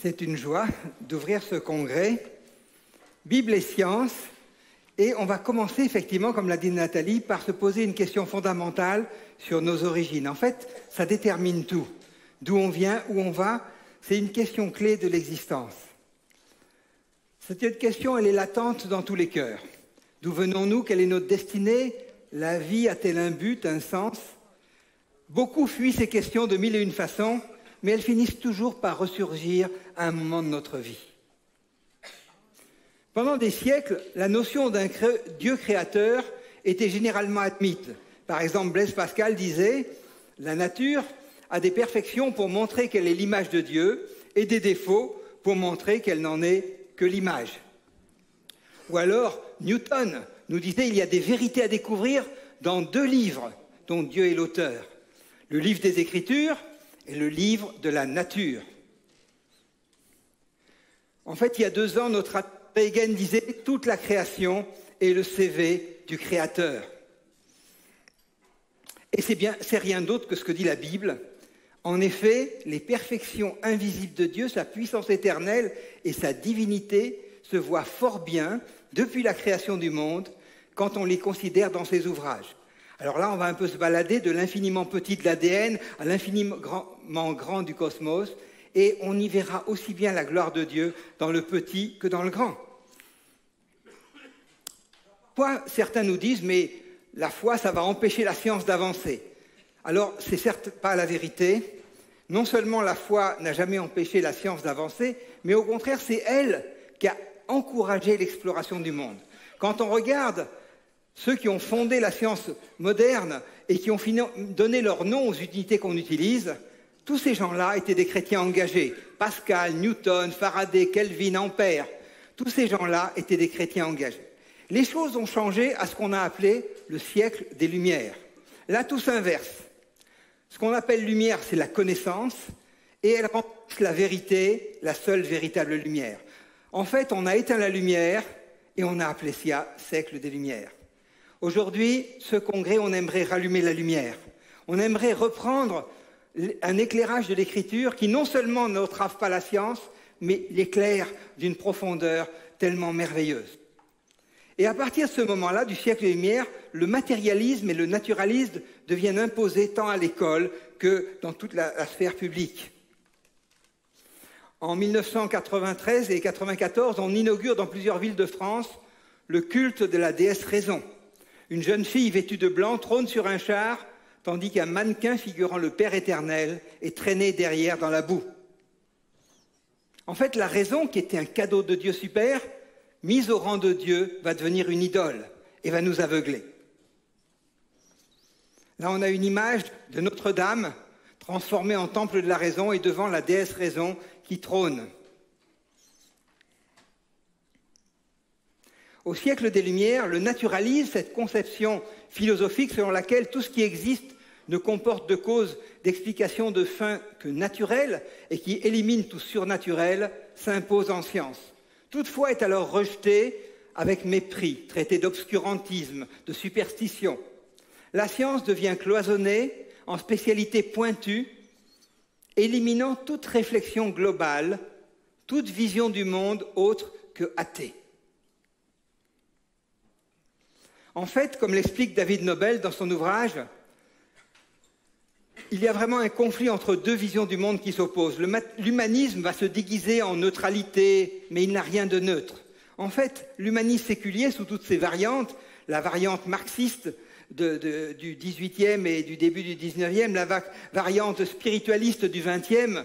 C'est une joie d'ouvrir ce congrès Bible et Sciences. Et on va commencer effectivement, comme l'a dit Nathalie, par se poser une question fondamentale sur nos origines. En fait, ça détermine tout. D'où on vient, où on va, c'est une question clé de l'existence. Cette question, elle est latente dans tous les cœurs. D'où venons-nous? Quelle est notre destinée? La vie a-t-elle un but, un sens? Beaucoup fuient ces questions de mille et une façons, mais elles finissent toujours par ressurgir à un moment de notre vie. Pendant des siècles, la notion d'un Dieu créateur était généralement admise. Par exemple, Blaise Pascal disait « La nature a des perfections pour montrer qu'elle est l'image de Dieu et des défauts pour montrer qu'elle n'en est que l'image. » Ou alors, Newton nous disait « Il y a des vérités à découvrir dans deux livres dont Dieu est l'auteur. Le livre des Écritures et le livre de la nature. » En fait, il y a 2 ans, notre Reagan disait « Toute la création est le CV du Créateur. » Et c'est rien d'autre que ce que dit la Bible. En effet, les perfections invisibles de Dieu, sa puissance éternelle et sa divinité se voient fort bien depuis la création du monde quand on les considère dans ses ouvrages. Alors là, on va un peu se balader de l'infiniment petit de l'ADN à l'infiniment grand du cosmos, et on y verra aussi bien la gloire de Dieu dans le petit que dans le grand. Parfois, certains nous disent, mais la foi, ça va empêcher la science d'avancer. Alors, c'est certes pas la vérité. Non seulement la foi n'a jamais empêché la science d'avancer, mais au contraire, c'est elle qui a encouragé l'exploration du monde. Quand on regarde ceux qui ont fondé la science moderne et qui ont donné leur nom aux unités qu'on utilise, tous ces gens-là étaient des chrétiens engagés. Pascal, Newton, Faraday, Kelvin, Ampère, tous ces gens-là étaient des chrétiens engagés. Les choses ont changé à ce qu'on a appelé le siècle des Lumières. Là, tout s'inverse. Ce qu'on appelle lumière, c'est la connaissance, et elle remplace la vérité, la seule véritable lumière. En fait, on a éteint la lumière et on a appelé ça siècle des Lumières. Aujourd'hui, ce congrès, on aimerait rallumer la lumière. On aimerait reprendre un éclairage de l'écriture qui non seulement n'entrave pas la science, mais l'éclaire d'une profondeur tellement merveilleuse. Et à partir de ce moment-là, du siècle des Lumières, le matérialisme et le naturalisme deviennent imposés tant à l'école que dans toute la sphère publique. En 1993 et 1994, on inaugure dans plusieurs villes de France le culte de la déesse Raison. Une jeune fille vêtue de blanc trône sur un char, tandis qu'un mannequin figurant le Père éternel est traîné derrière dans la boue. En fait, la raison, qui était un cadeau de Dieu super, mise au rang de Dieu, va devenir une idole et va nous aveugler. Là, on a une image de Notre-Dame transformée en temple de la raison et devant la déesse Raison qui trône. Au siècle des Lumières, le naturalisme, cette conception philosophique selon laquelle tout ce qui existe ne comporte de cause, d'explication, de fin que naturelle et qui élimine tout surnaturel, s'impose en science. Toutefois est alors rejeté avec mépris, traité d'obscurantisme, de superstition. La science devient cloisonnée en spécialités pointues, éliminant toute réflexion globale, toute vision du monde autre que athée. En fait, comme l'explique David Nobel dans son ouvrage, il y a vraiment un conflit entre 2 visions du monde qui s'opposent. L'humanisme va se déguiser en neutralité, mais il n'a rien de neutre. En fait, l'humanisme séculier, sous toutes ses variantes, la variante marxiste du XVIIIe et du début du XIXe, la variante spiritualiste du XXe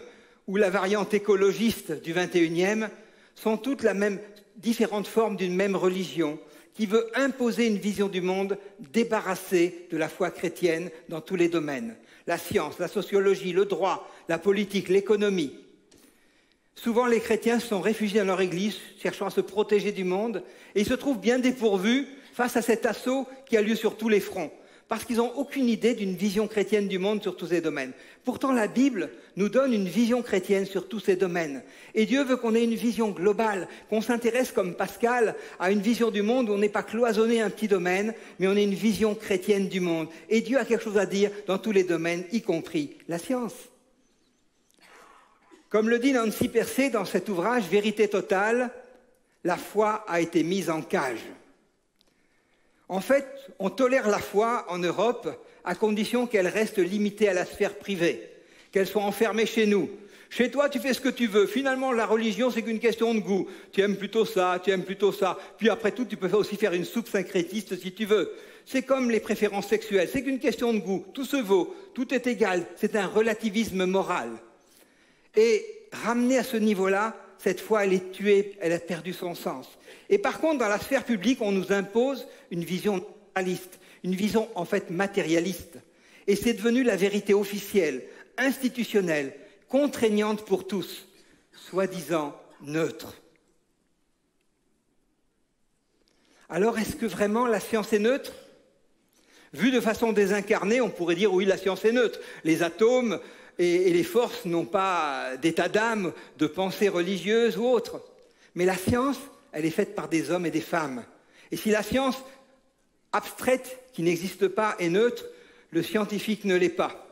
ou la variante écologiste du XXIe, sont toutes la même, différentes formes d'une même religion qui veut imposer une vision du monde débarrassée de la foi chrétienne dans tous les domaines. La science, la sociologie, le droit, la politique, l'économie. Souvent, les chrétiens sont réfugiés dans leur église, cherchant à se protéger du monde, et ils se trouvent bien dépourvus face à cet assaut qui a lieu sur tous les fronts, parce qu'ils n'ont aucune idée d'une vision chrétienne du monde sur tous ces domaines. Pourtant, la Bible nous donne une vision chrétienne sur tous ces domaines. Et Dieu veut qu'on ait une vision globale, qu'on s'intéresse comme Pascal à une vision du monde où on n'est pas cloisonné à un petit domaine, mais on ait une vision chrétienne du monde. Et Dieu a quelque chose à dire dans tous les domaines, y compris la science. Comme le dit Nancy Pearcey dans cet ouvrage « Vérité totale », la foi a été mise en cage. En fait, on tolère la foi en Europe à condition qu'elle reste limitée à la sphère privée, qu'elle soit enfermée chez nous. Chez toi, tu fais ce que tu veux. Finalement, la religion, c'est qu'une question de goût. Tu aimes plutôt ça, tu aimes plutôt ça. Puis après tout, tu peux aussi faire une soupe syncrétiste si tu veux. C'est comme les préférences sexuelles. C'est qu'une question de goût. Tout se vaut. Tout est égal. C'est un relativisme moral. Et ramenée à ce niveau-là, cette foi, elle est tuée, elle a perdu son sens. Et par contre, dans la sphère publique, on nous impose une vision naturaliste, une vision en fait matérialiste. Et c'est devenu la vérité officielle, institutionnelle, contraignante pour tous, soi-disant neutre. Alors, est-ce que vraiment la science est neutre? Vu de façon désincarnée, on pourrait dire oui, la science est neutre. Les atomes et les forces n'ont pas d'état d'âme, de pensée religieuse ou autre. Mais la science, elle est faite par des hommes et des femmes. Et si la science abstraite, qui n'existe pas, est neutre, le scientifique ne l'est pas.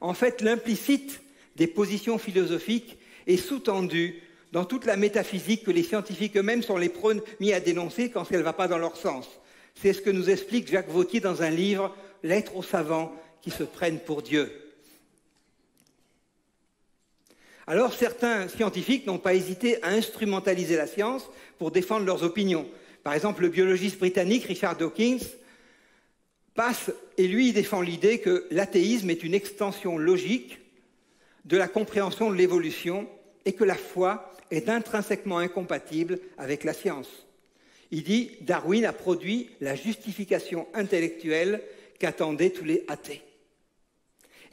En fait, l'implicite des positions philosophiques est sous-tendu dans toute la métaphysique que les scientifiques eux-mêmes sont les premiers à dénoncer quand elle ne va pas dans leur sens. C'est ce que nous explique Jacques Vauthier dans un livre « Lettres aux savants qui se prennent pour Dieu ». Alors certains scientifiques n'ont pas hésité à instrumentaliser la science pour défendre leurs opinions. Par exemple, le biologiste britannique Richard Dawkins passe, et lui, il défend l'idée que l'athéisme est une extension logique de la compréhension de l'évolution et que la foi est intrinsèquement incompatible avec la science. Il dit « Darwin a produit la justification intellectuelle qu'attendaient tous les athées ».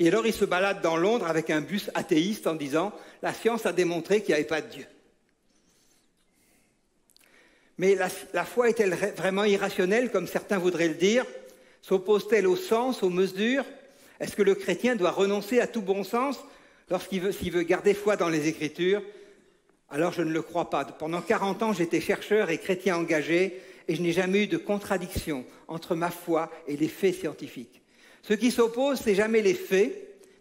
Et alors il se balade dans Londres avec un bus athéiste en disant « La science a démontré qu'il n'y avait pas de Dieu ». Mais la foi est-elle vraiment irrationnelle, comme certains voudraient le dire? S'oppose-t-elle au sens, aux mesures? Est-ce que le chrétien doit renoncer à tout bon sens s'il veut garder foi dans les Écritures? Alors je ne le crois pas. Pendant 40 ans, j'étais chercheur et chrétien engagé et je n'ai jamais eu de contradiction entre ma foi et les faits scientifiques. Ce qui s'oppose, ce n'est jamais les faits,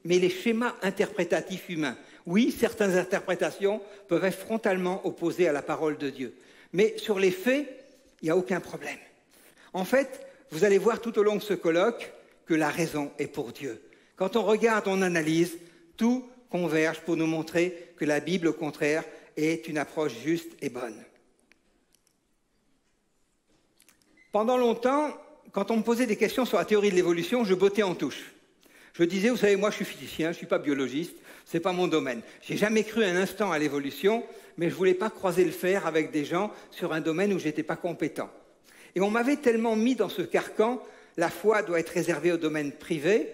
mais les schémas interprétatifs humains. Oui, certaines interprétations peuvent être frontalement opposées à la parole de Dieu. Mais sur les faits, il n'y a aucun problème. En fait, vous allez voir tout au long de ce colloque que la raison est pour Dieu. Quand on regarde, on analyse, tout converge pour nous montrer que la Bible, au contraire, est une approche juste et bonne. Pendant longtemps, quand on me posait des questions sur la théorie de l'évolution, je bottais en touche. Je disais, vous savez, moi je suis physicien, je ne suis pas biologiste, ce n'est pas mon domaine. Je n'ai jamais cru un instant à l'évolution, mais je ne voulais pas croiser le fer avec des gens sur un domaine où je n'étais pas compétent. Et on m'avait tellement mis dans ce carcan, la foi doit être réservée au domaine privé,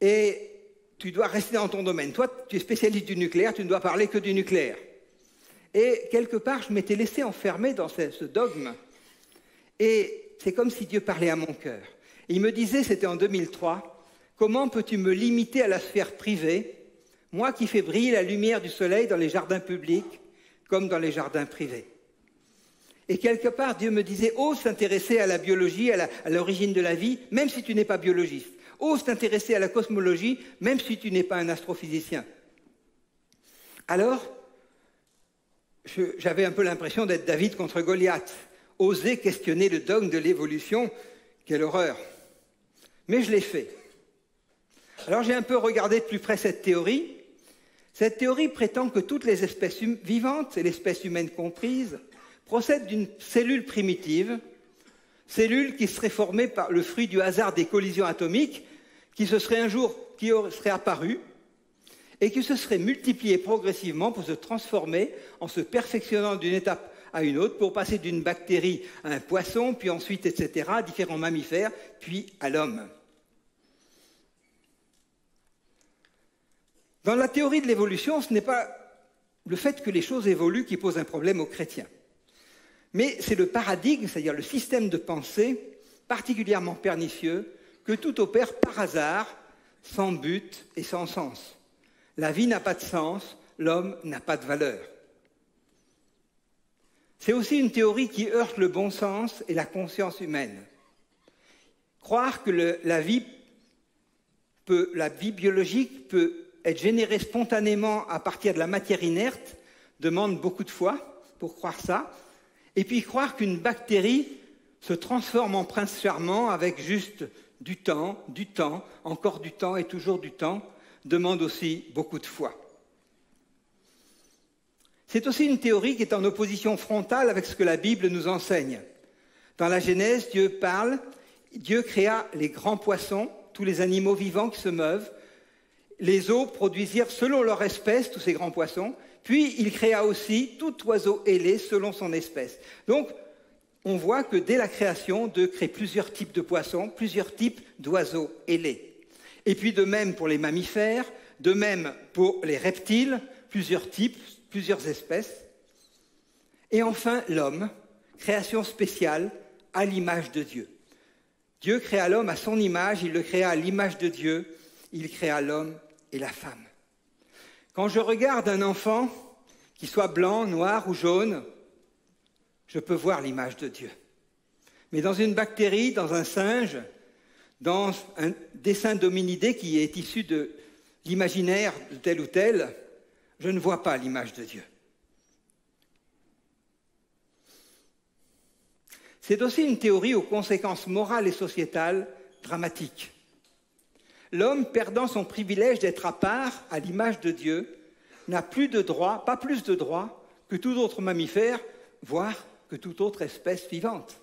et tu dois rester dans ton domaine. Toi, tu es spécialiste du nucléaire, tu ne dois parler que du nucléaire. Et quelque part, je m'étais laissé enfermer dans ce dogme. Et c'est comme si Dieu parlait à mon cœur. Et il me disait, c'était en 2003, « Comment peux-tu me limiter à la sphère privée, moi qui fais briller la lumière du soleil dans les jardins publics comme dans les jardins privés ?» Et quelque part, Dieu me disait, « Ose s'intéresser à la biologie, à l'origine de la vie, même si tu n'es pas biologiste. Ose t'intéresser à la cosmologie, même si tu n'es pas un astrophysicien. » Alors, j'avais un peu l'impression d'être David contre Goliath. Oser questionner le dogme de l'évolution, quelle horreur. Mais je l'ai fait. Alors j'ai un peu regardé de plus près cette théorie. Cette théorie prétend que toutes les espèces vivantes, et l'espèce humaine comprise, procèdent d'une cellule primitive, cellule qui serait formée par le fruit du hasard des collisions atomiques, qui serait apparue, et qui se serait multipliée progressivement pour se transformer en se perfectionnant d'une étape à une autre, pour passer d'une bactérie à un poisson, puis ensuite, etc., à différents mammifères, puis à l'homme. Dans la théorie de l'évolution, ce n'est pas le fait que les choses évoluent qui pose un problème aux chrétiens. Mais c'est le paradigme, c'est-à-dire le système de pensée particulièrement pernicieux, que tout opère par hasard, sans but et sans sens. La vie n'a pas de sens, l'homme n'a pas de valeur. C'est aussi une théorie qui heurte le bon sens et la conscience humaine. Croire que la vie biologique peut être généré spontanément à partir de la matière inerte demande beaucoup de foi pour croire ça. Et puis croire qu'une bactérie se transforme en prince charmant avec juste du temps, encore du temps et toujours du temps, demande aussi beaucoup de foi. C'est aussi une théorie qui est en opposition frontale avec ce que la Bible nous enseigne. Dans la Genèse, Dieu créa les grands poissons, tous les animaux vivants qui se meuvent. Les eaux produisirent selon leur espèce tous ces grands poissons. Puis il créa aussi tout oiseau ailé selon son espèce. Donc, on voit que dès la création, Dieu crée plusieurs types de poissons, plusieurs types d'oiseaux ailés. Et puis de même pour les mammifères, de même pour les reptiles, plusieurs types, plusieurs espèces. Et enfin, l'homme, création spéciale à l'image de Dieu. Dieu créa l'homme à son image, il le créa à l'image de Dieu, il créa l'homme et la femme. Quand je regarde un enfant, qu'il soit blanc, noir ou jaune, je peux voir l'image de Dieu. Mais dans une bactérie, dans un singe, dans un dessin d'hominidé qui est issu de l'imaginaire de tel ou tel, je ne vois pas l'image de Dieu. C'est aussi une théorie aux conséquences morales et sociétales dramatiques. L'homme, perdant son privilège d'être à part, à l'image de Dieu, n'a plus de droits, pas plus de droits que tout autre mammifère, voire que toute autre espèce vivante.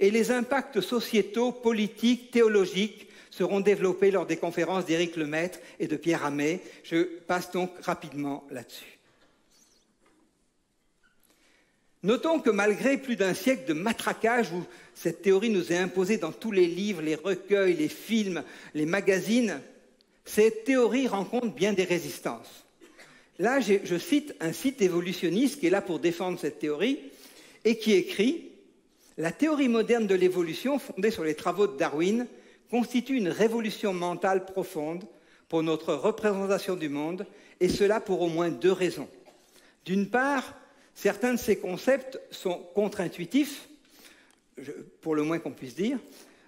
Et les impacts sociétaux, politiques, théologiques seront développés lors des conférences d'Éric Lemaître et de Pierre Hamé. Je passe donc rapidement là-dessus. Notons que malgré plus d'un siècle de matraquage où cette théorie nous est imposée dans tous les livres, les recueils, les films, les magazines, cette théorie rencontre bien des résistances. Là, je cite un site évolutionniste qui est là pour défendre cette théorie et qui écrit « La théorie moderne de l'évolution, fondée sur les travaux de Darwin, constitue une révolution mentale profonde pour notre représentation du monde, et cela pour au moins deux raisons. D'une part, certains de ces concepts sont contre-intuitifs, pour le moins qu'on puisse dire.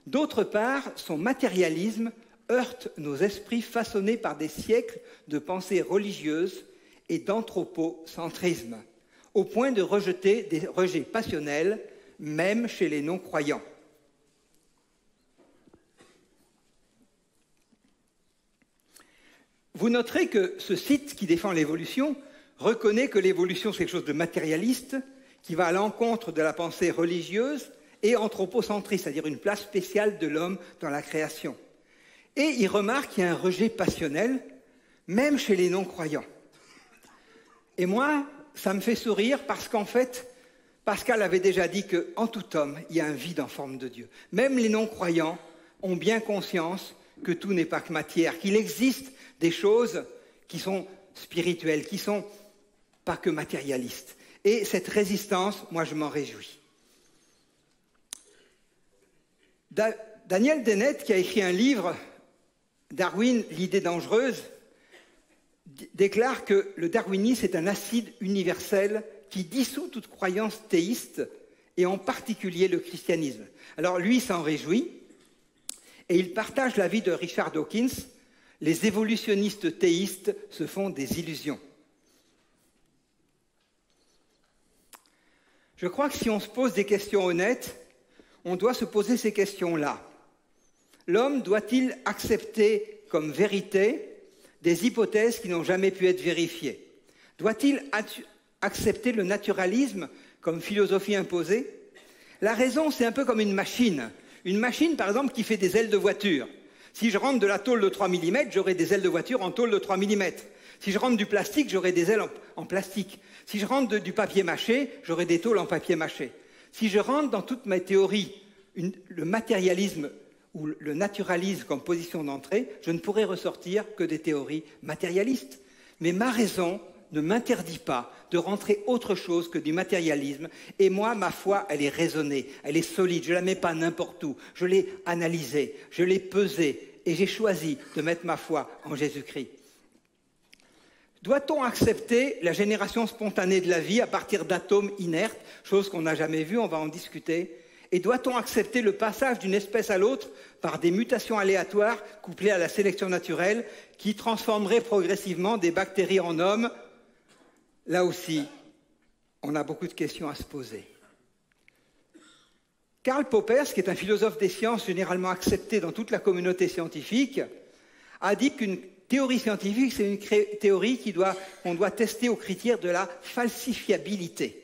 D'autre part, son matérialisme heurte nos esprits façonnés par des siècles de pensée religieuse et d'anthropocentrisme, au point de rejeter des rejets passionnels, même chez les non-croyants. Vous noterez que ce site qui défend l'évolution reconnaît que l'évolution, c'est quelque chose de matérialiste, qui va à l'encontre de la pensée religieuse et anthropocentriste, c'est-à-dire une place spéciale de l'homme dans la création. Et il remarque qu'il y a un rejet passionnel, même chez les non-croyants. Et moi, ça me fait sourire parce qu'en fait, Pascal avait déjà dit qu'en tout homme, il y a un vide en forme de Dieu. Même les non-croyants ont bien conscience que tout n'est pas que matière, qu'il existe des choses qui sont spirituelles, qui ne sont pas que matérialistes. Et cette résistance, moi, je m'en réjouis. Daniel Dennett, qui a écrit un livre, Darwin, l'idée dangereuse, déclare que le darwinisme est un acide universel qui dissout toute croyance théiste, et en particulier le christianisme. Alors lui s'en réjouit, et il partage l'avis de Richard Dawkins, les évolutionnistes théistes se font des illusions. Je crois que si on se pose des questions honnêtes, on doit se poser ces questions-là. L'homme doit-il accepter comme vérité des hypothèses qui n'ont jamais pu être vérifiées? Doit-il accepter le naturalisme comme philosophie imposée? La raison, c'est un peu comme une machine. Une machine, par exemple, qui fait des ailes de voiture. Si je rentre de la tôle de 3 mm, j'aurai des ailes de voiture en tôle de 3 mm. Si je rentre du plastique, j'aurai des ailes en plastique. Si je rentre du papier mâché, j'aurai des tôles en papier mâché. Si je rentre dans toutes mes théories, le matérialisme ou le naturalisme comme position d'entrée, je ne pourrai ressortir que des théories matérialistes. Mais ma raison ne m'interdit pas de rentrer autre chose que du matérialisme. Et moi, ma foi, elle est raisonnée, elle est solide. Je ne la mets pas n'importe où. Je l'ai analysée, je l'ai pesée et j'ai choisi de mettre ma foi en Jésus-Christ. Doit-on accepter la génération spontanée de la vie à partir d'atomes inertes, chose qu'on n'a jamais vue, on va en discuter, Et doit-on accepter le passage d'une espèce à l'autre par des mutations aléatoires couplées à la sélection naturelle qui transformeraient progressivement des bactéries en hommes? Là aussi, on a beaucoup de questions à se poser. Karl Poppers, qui est un philosophe des sciences généralement accepté dans toute la communauté scientifique, a dit qu'une théorie scientifique, c'est une théorie qu'on doit tester aux critères de la falsifiabilité.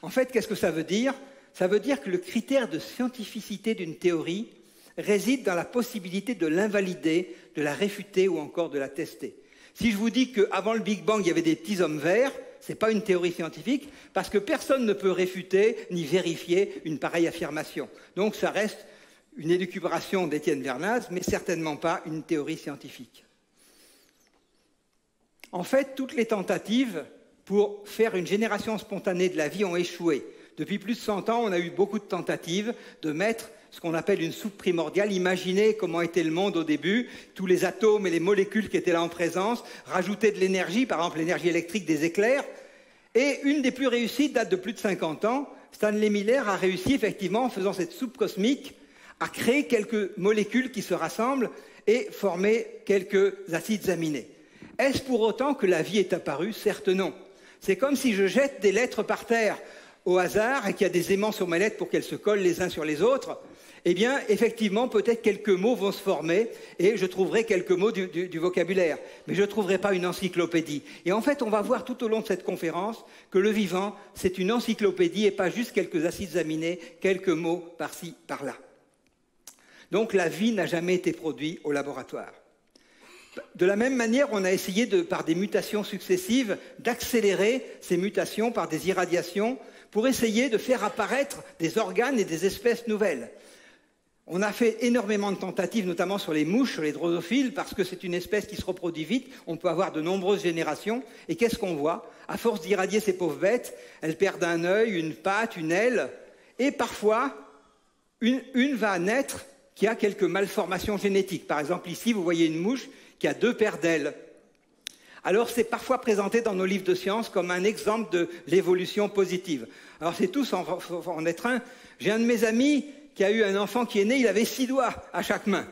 En fait, qu'est-ce que ça veut dire? Ça veut dire que le critère de scientificité d'une théorie réside dans la possibilité de l'invalider, de la réfuter ou encore de la tester. Si je vous dis qu'avant le Big Bang, il y avait des petits hommes verts, ce n'est pas une théorie scientifique, parce que personne ne peut réfuter ni vérifier une pareille affirmation. Donc ça reste une élucubration d'Étienne Bernays, mais certainement pas une théorie scientifique. En fait, toutes les tentatives pour faire une génération spontanée de la vie ont échoué. Depuis plus de 100 ans, on a eu beaucoup de tentatives de mettre ce qu'on appelle une soupe primordiale. Imaginez comment était le monde au début, tous les atomes et les molécules qui étaient là en présence, rajouter de l'énergie, par exemple l'énergie électrique des éclairs. Et une des plus réussies date de plus de 50 ans. Stanley Miller a réussi effectivement, en faisant cette soupe cosmique, à créer quelques molécules qui se rassemblent et former quelques acides aminés. Est-ce pour autant que la vie est apparue? Certes non. C'est comme si je jette des lettres par terre au hasard et qu'il y a des aimants sur mes lettres pour qu'elles se collent les uns sur les autres. Eh bien, effectivement, peut-être quelques mots vont se former et je trouverai quelques mots du vocabulaire. Mais je ne trouverai pas une encyclopédie. Et en fait, on va voir tout au long de cette conférence que le vivant, c'est une encyclopédie et pas juste quelques acides aminés, quelques mots par-ci, par-là. Donc la vie n'a jamais été produite au laboratoire. De la même manière, on a essayé, par des mutations successives, d'accélérer ces mutations par des irradiations pour essayer de faire apparaître des organes et des espèces nouvelles. On a fait énormément de tentatives, notamment sur les mouches, sur les drosophiles, parce que c'est une espèce qui se reproduit vite, on peut avoir de nombreuses générations. Et qu'est-ce qu'on voit? À force d'irradier ces pauvres bêtes, elles perdent un œil, une patte, une aile, et parfois, une va naître qui a quelques malformations génétiques. Par exemple, ici, vous voyez une mouche qui a 2 paires d'ailes. Alors, c'est parfois présenté dans nos livres de sciences comme un exemple de l'évolution positive. Alors, c'est tous en être un. J'ai un de mes amis qui a eu un enfant qui est né, il avait 6 doigts à chaque main.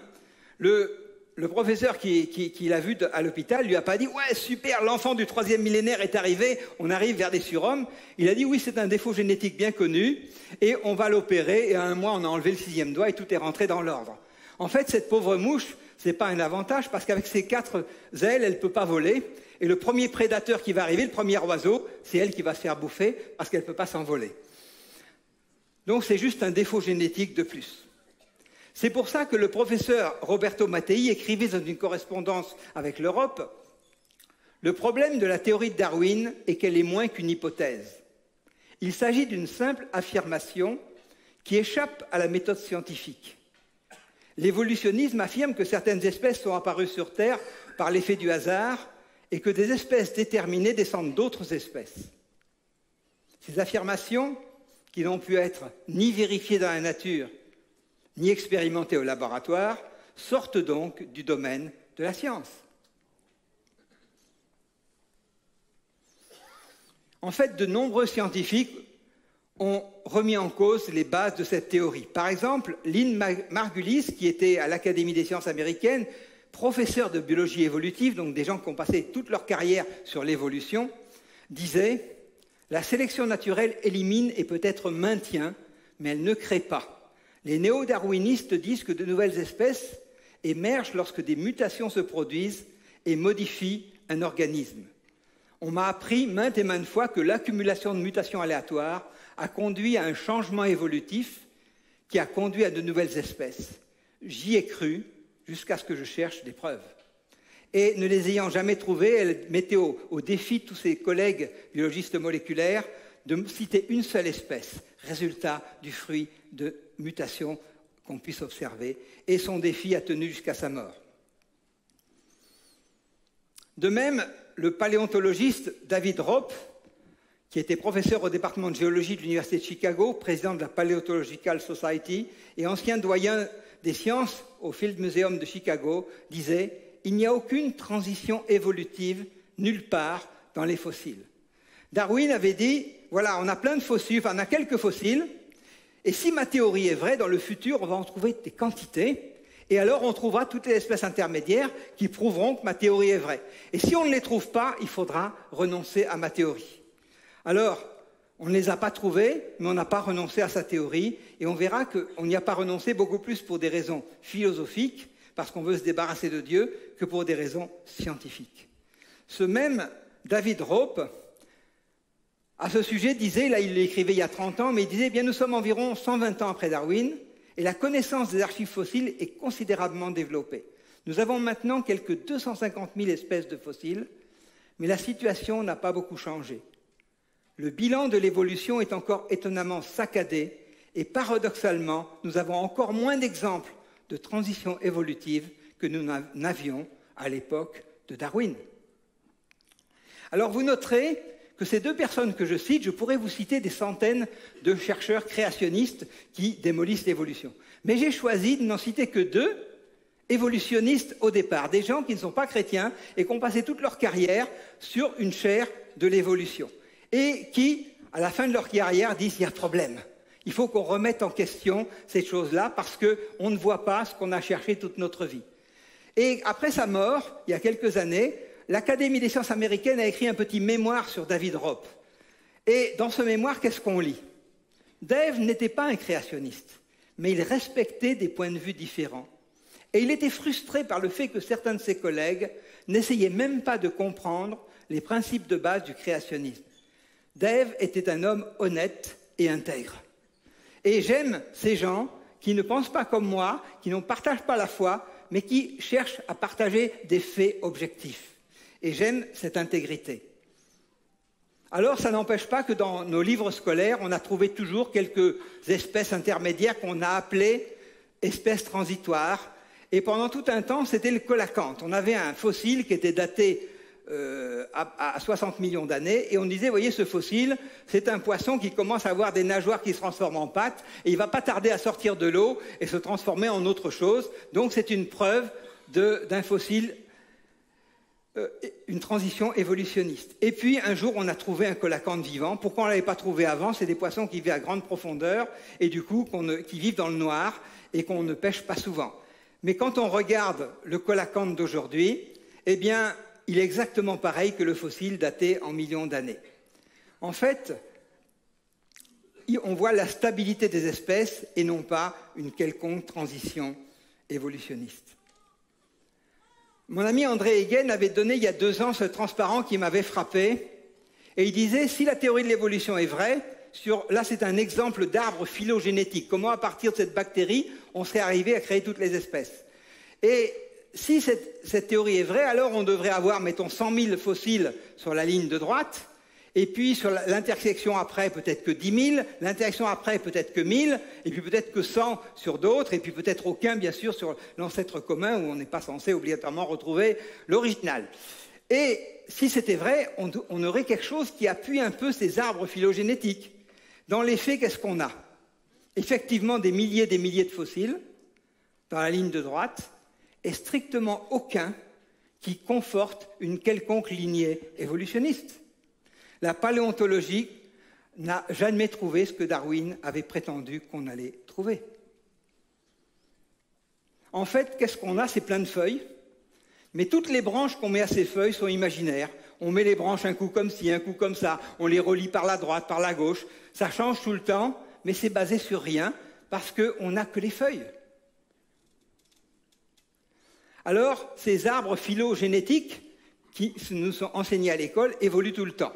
Le professeur qui l'a vu à l'hôpital lui a pas dit « Ouais, super, l'enfant du 3e millénaire est arrivé, on arrive vers des surhommes ». Il a dit « Oui, c'est un défaut génétique bien connu et on va l'opérer et à 1 mois, on a enlevé le 6e doigt et tout est rentré dans l'ordre ». En fait, cette pauvre mouche, ce n'est pas un avantage parce qu'avec ses 4 ailes, elle ne peut pas voler. Et le premier prédateur qui va arriver, le premier oiseau, c'est elle qui va se faire bouffer parce qu'elle ne peut pas s'envoler. Donc c'est juste un défaut génétique de plus. C'est pour ça que le professeur Roberto Mattei écrivait dans une correspondance avec l'Europe « Le problème de la théorie de Darwin est qu'elle est moins qu'une hypothèse. Il s'agit d'une simple affirmation qui échappe à la méthode scientifique. L'évolutionnisme affirme que certaines espèces sont apparues sur Terre par l'effet du hasard et que des espèces déterminées descendent d'autres espèces. Ces affirmations, qui n'ont pu être ni vérifiées dans la nature, ni expérimentées au laboratoire, sortent donc du domaine de la science. En fait, de nombreux scientifiques ont remis en cause les bases de cette théorie. Par exemple, Lynn Margulis, qui était à l'Académie des sciences américaines, professeur de biologie évolutive, donc des gens qui ont passé toute leur carrière sur l'évolution, disait « La sélection naturelle élimine et peut-être maintient, mais elle ne crée pas. Les néo-darwinistes disent que de nouvelles espèces émergent lorsque des mutations se produisent et modifient un organisme. On m'a appris maintes et maintes fois que l'accumulation de mutations aléatoires a conduit à un changement évolutif qui a conduit à de nouvelles espèces. J'y ai cru jusqu'à ce que je cherche des preuves. » Et ne les ayant jamais trouvées, elle mettait au défi tous ses collègues biologistes moléculaires de citer une seule espèce, résultat du fruit de mutations qu'on puisse observer. Et son défi a tenu jusqu'à sa mort. De même, le paléontologiste David Ropp, qui était professeur au département de géologie de l'Université de Chicago, président de la Paleontological Society et ancien doyen des sciences au Field Museum de Chicago, disait « Il n'y a aucune transition évolutive nulle part dans les fossiles. » Darwin avait dit « Voilà, on a plein de fossiles, enfin on a quelques fossiles, Et si ma théorie est vraie, dans le futur, on va en trouver des quantités, et alors on trouvera toutes les espèces intermédiaires qui prouveront que ma théorie est vraie. Et si on ne les trouve pas, il faudra renoncer à ma théorie. Alors, on ne les a pas trouvées, mais on n'a pas renoncé à sa théorie, et on verra qu'on n'y a pas renoncé beaucoup plus pour des raisons philosophiques, parce qu'on veut se débarrasser de Dieu, que pour des raisons scientifiques. Ce même David Rope, à ce sujet, disait, là il l'écrivait il y a 30 ans, mais il disait, eh bien nous sommes environ 120 ans après Darwin, et la connaissance des archives fossiles est considérablement développée. Nous avons maintenant quelques 250 000 espèces de fossiles, mais la situation n'a pas beaucoup changé. Le bilan de l'évolution est encore étonnamment saccadé, et paradoxalement, nous avons encore moins d'exemples de transition évolutive que nous n'avions à l'époque de Darwin. Alors vous noterez que ces deux personnes que je cite, je pourrais vous citer des centaines de chercheurs créationnistes qui démolissent l'évolution. Mais j'ai choisi de n'en citer que deux évolutionnistes au départ, des gens qui ne sont pas chrétiens et qui ont passé toute leur carrière sur une chaire de l'évolution. Et qui, à la fin de leur carrière, disent qu'il y a problème. Il faut qu'on remette en question ces choses-là parce qu'on ne voit pas ce qu'on a cherché toute notre vie. Et après sa mort, il y a quelques années, l'Académie des sciences américaines a écrit un petit mémoire sur David Rope. Et dans ce mémoire, qu'est-ce qu'on lit? Dave n'était pas un créationniste, mais il respectait des points de vue différents. Et il était frustré par le fait que certains de ses collègues n'essayaient même pas de comprendre les principes de base du créationnisme. Dave était un homme honnête et intègre. Et j'aime ces gens qui ne pensent pas comme moi, qui ne partagent pas la foi, mais qui cherchent à partager des faits objectifs. Et j'aime cette intégrité. Alors, ça n'empêche pas que dans nos livres scolaires, on a trouvé toujours quelques espèces intermédiaires qu'on a appelées espèces transitoires. Et pendant tout un temps, c'était le colacanthe. On avait un fossile qui était daté à 60 millions d'années, et on disait, voyez, ce fossile, c'est un poisson qui commence à avoir des nageoires qui se transforment en pattes, et il ne va pas tarder à sortir de l'eau et se transformer en autre chose. Donc c'est une preuve d'un fossile, une transition évolutionniste. Et puis un jour, on a trouvé un colacanthe vivant. Pourquoi on ne l'avait pas trouvé avant? C'est des poissons qui vivent à grande profondeur, et du coup, qui vivent dans le noir, et qu'on ne pêche pas souvent. Mais quand on regarde le colacanthe d'aujourd'hui, eh bien, il est exactement pareil que le fossile daté en millions d'années. En fait, on voit la stabilité des espèces et non pas une quelconque transition évolutionniste. Mon ami André Hegen avait donné il y a 2 ans ce transparent qui m'avait frappé, et il disait, si la théorie de l'évolution est vraie, là c'est un exemple d'arbre phylogénétique, comment à partir de cette bactérie, on serait arrivé à créer toutes les espèces. Et si cette théorie est vraie, alors on devrait avoir, mettons, 100 000 fossiles sur la ligne de droite, et puis sur l'intersection après, peut-être que 10 000, l'intersection après, peut-être que 1000, et puis peut-être que 100 sur d'autres, et puis peut-être aucun, bien sûr, sur l'ancêtre commun, où on n'est pas censé obligatoirement retrouver l'original. Et si c'était vrai, on aurait quelque chose qui appuie un peu ces arbres phylogénétiques. Dans les faits, qu'est-ce qu'on a? Effectivement, des milliers de fossiles dans la ligne de droite, et strictement aucun qui conforte une quelconque lignée évolutionniste. La paléontologie n'a jamais trouvé ce que Darwin avait prétendu qu'on allait trouver. En fait, qu'est-ce qu'on a? C'est plein de feuilles, mais toutes les branches qu'on met à ces feuilles sont imaginaires. On met les branches un coup comme ci, un coup comme ça, on les relie par la droite, par la gauche, ça change tout le temps, mais c'est basé sur rien, parce qu'on n'a que les feuilles. Alors, ces arbres phylogénétiques qui nous sont enseignés à l'école évoluent tout le temps.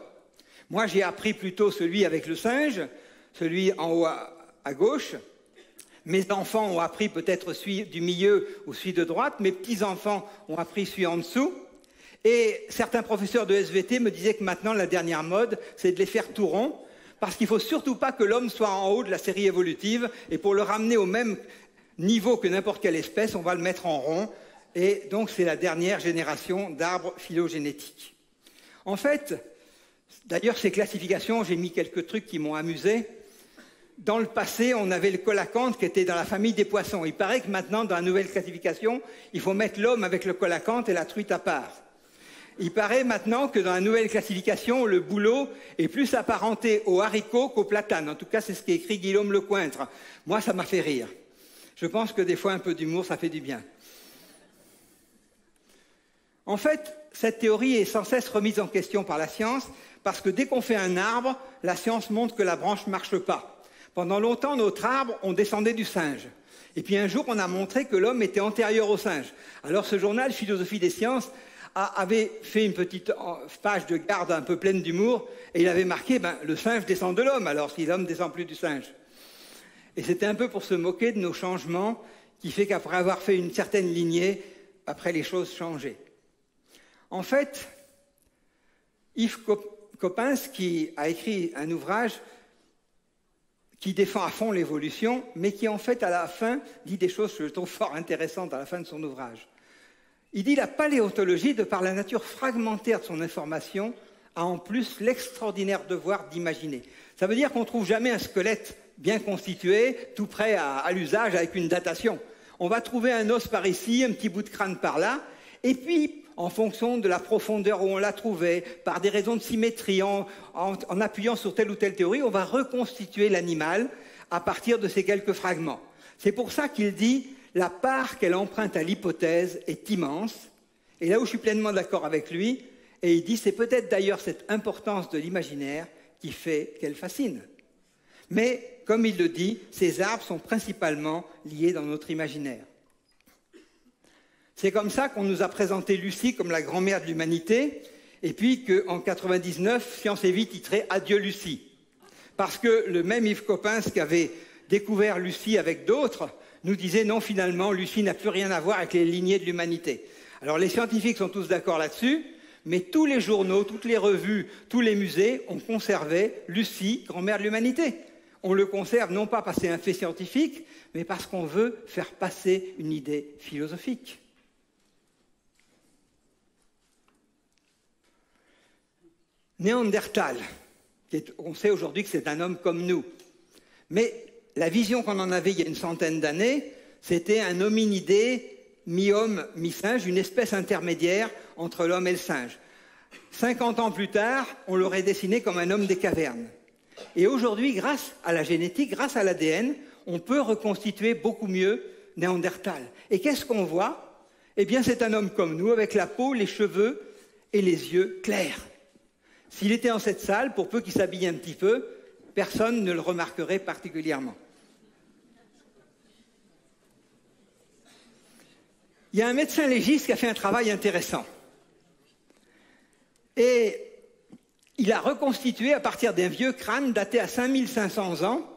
Moi, j'ai appris plutôt celui avec le singe, celui en haut à gauche. Mes enfants ont appris peut-être celui du milieu ou celui de droite. Mes petits-enfants ont appris celui en dessous. Et certains professeurs de SVT me disaient que maintenant, la dernière mode, c'est de les faire tout rond, parce qu'il ne faut surtout pas que l'homme soit en haut de la série évolutive. Et pour le ramener au même niveau que n'importe quelle espèce, on va le mettre en rond. Et donc, c'est la dernière génération d'arbres phylogénétiques. En fait, d'ailleurs, ces classifications, j'ai mis quelques trucs qui m'ont amusé. Dans le passé, on avait le colacanthe qui était dans la famille des poissons. Il paraît que maintenant, dans la nouvelle classification, il faut mettre l'homme avec le colacanthe et la truite à part. Il paraît maintenant que dans la nouvelle classification, le bouleau est plus apparenté au haricot qu'au platane. En tout cas, c'est ce qu'écrit Guillaume Lecointre. Moi, ça m'a fait rire. Je pense que des fois, un peu d'humour, ça fait du bien. En fait, cette théorie est sans cesse remise en question par la science, parce que dès qu'on fait un arbre, la science montre que la branche ne marche pas. Pendant longtemps, notre arbre, on descendait du singe. Et puis un jour, on a montré que l'homme était antérieur au singe. Alors ce journal, Philosophie des sciences, avait fait une petite page de garde un peu pleine d'humour, et il avait marqué le singe descend de l'homme, alors si l'homme ne descend plus du singe. Et c'était un peu pour se moquer de nos changements, qui fait qu'après avoir fait une certaine lignée, après les choses changeaient. En fait, Yves Coppens, qui a écrit un ouvrage qui défend à fond l'évolution, mais qui en fait à la fin dit des choses que je trouve fort intéressantes à la fin de son ouvrage. Il dit la paléontologie, de par la nature fragmentaire de son information, a en plus l'extraordinaire devoir d'imaginer. Ça veut dire qu'on ne trouve jamais un squelette bien constitué, tout prêt à l'usage avec une datation. On va trouver un os par ici, un petit bout de crâne par là, et puis, en fonction de la profondeur où on l'a trouvé, par des raisons de symétrie, en appuyant sur telle ou telle théorie, on va reconstituer l'animal à partir de ces quelques fragments. C'est pour ça qu'il dit la part qu'elle emprunte à l'hypothèse est immense. Et là où je suis pleinement d'accord avec lui, et il dit c'est peut-être d'ailleurs cette importance de l'imaginaire qui fait qu'elle fascine. Mais, comme il le dit, ces arbres sont principalement liés dans notre imaginaire. C'est comme ça qu'on nous a présenté Lucie comme la grand-mère de l'humanité, et puis qu'en 99, Science et Vie titrait Adieu Lucie. Parce que le même Yves Coppens qui avait découvert Lucie avec d'autres nous disait non, finalement, Lucie n'a plus rien à voir avec les lignées de l'humanité. Alors les scientifiques sont tous d'accord là-dessus, mais tous les journaux, toutes les revues, tous les musées ont conservé Lucie, grand-mère de l'humanité. On le conserve non pas parce que c'est un fait scientifique, mais parce qu'on veut faire passer une idée philosophique. Néandertal, on sait aujourd'hui que c'est un homme comme nous. Mais la vision qu'on en avait il y a une centaine d'années, c'était un hominidé mi-homme, mi-singe, une espèce intermédiaire entre l'homme et le singe. 50 ans plus tard, on l'aurait dessiné comme un homme des cavernes. Et aujourd'hui, grâce à la génétique, grâce à l'ADN, on peut reconstituer beaucoup mieux Néandertal. Et qu'est-ce qu'on voit? Eh bien, c'est un homme comme nous, avec la peau, les cheveux et les yeux clairs. S'il était dans cette salle, pour peu qu'il s'habille un petit peu, personne ne le remarquerait particulièrement. Il y a un médecin légiste qui a fait un travail intéressant. Et il a reconstitué, à partir d'un vieux crâne daté à 5500 ans,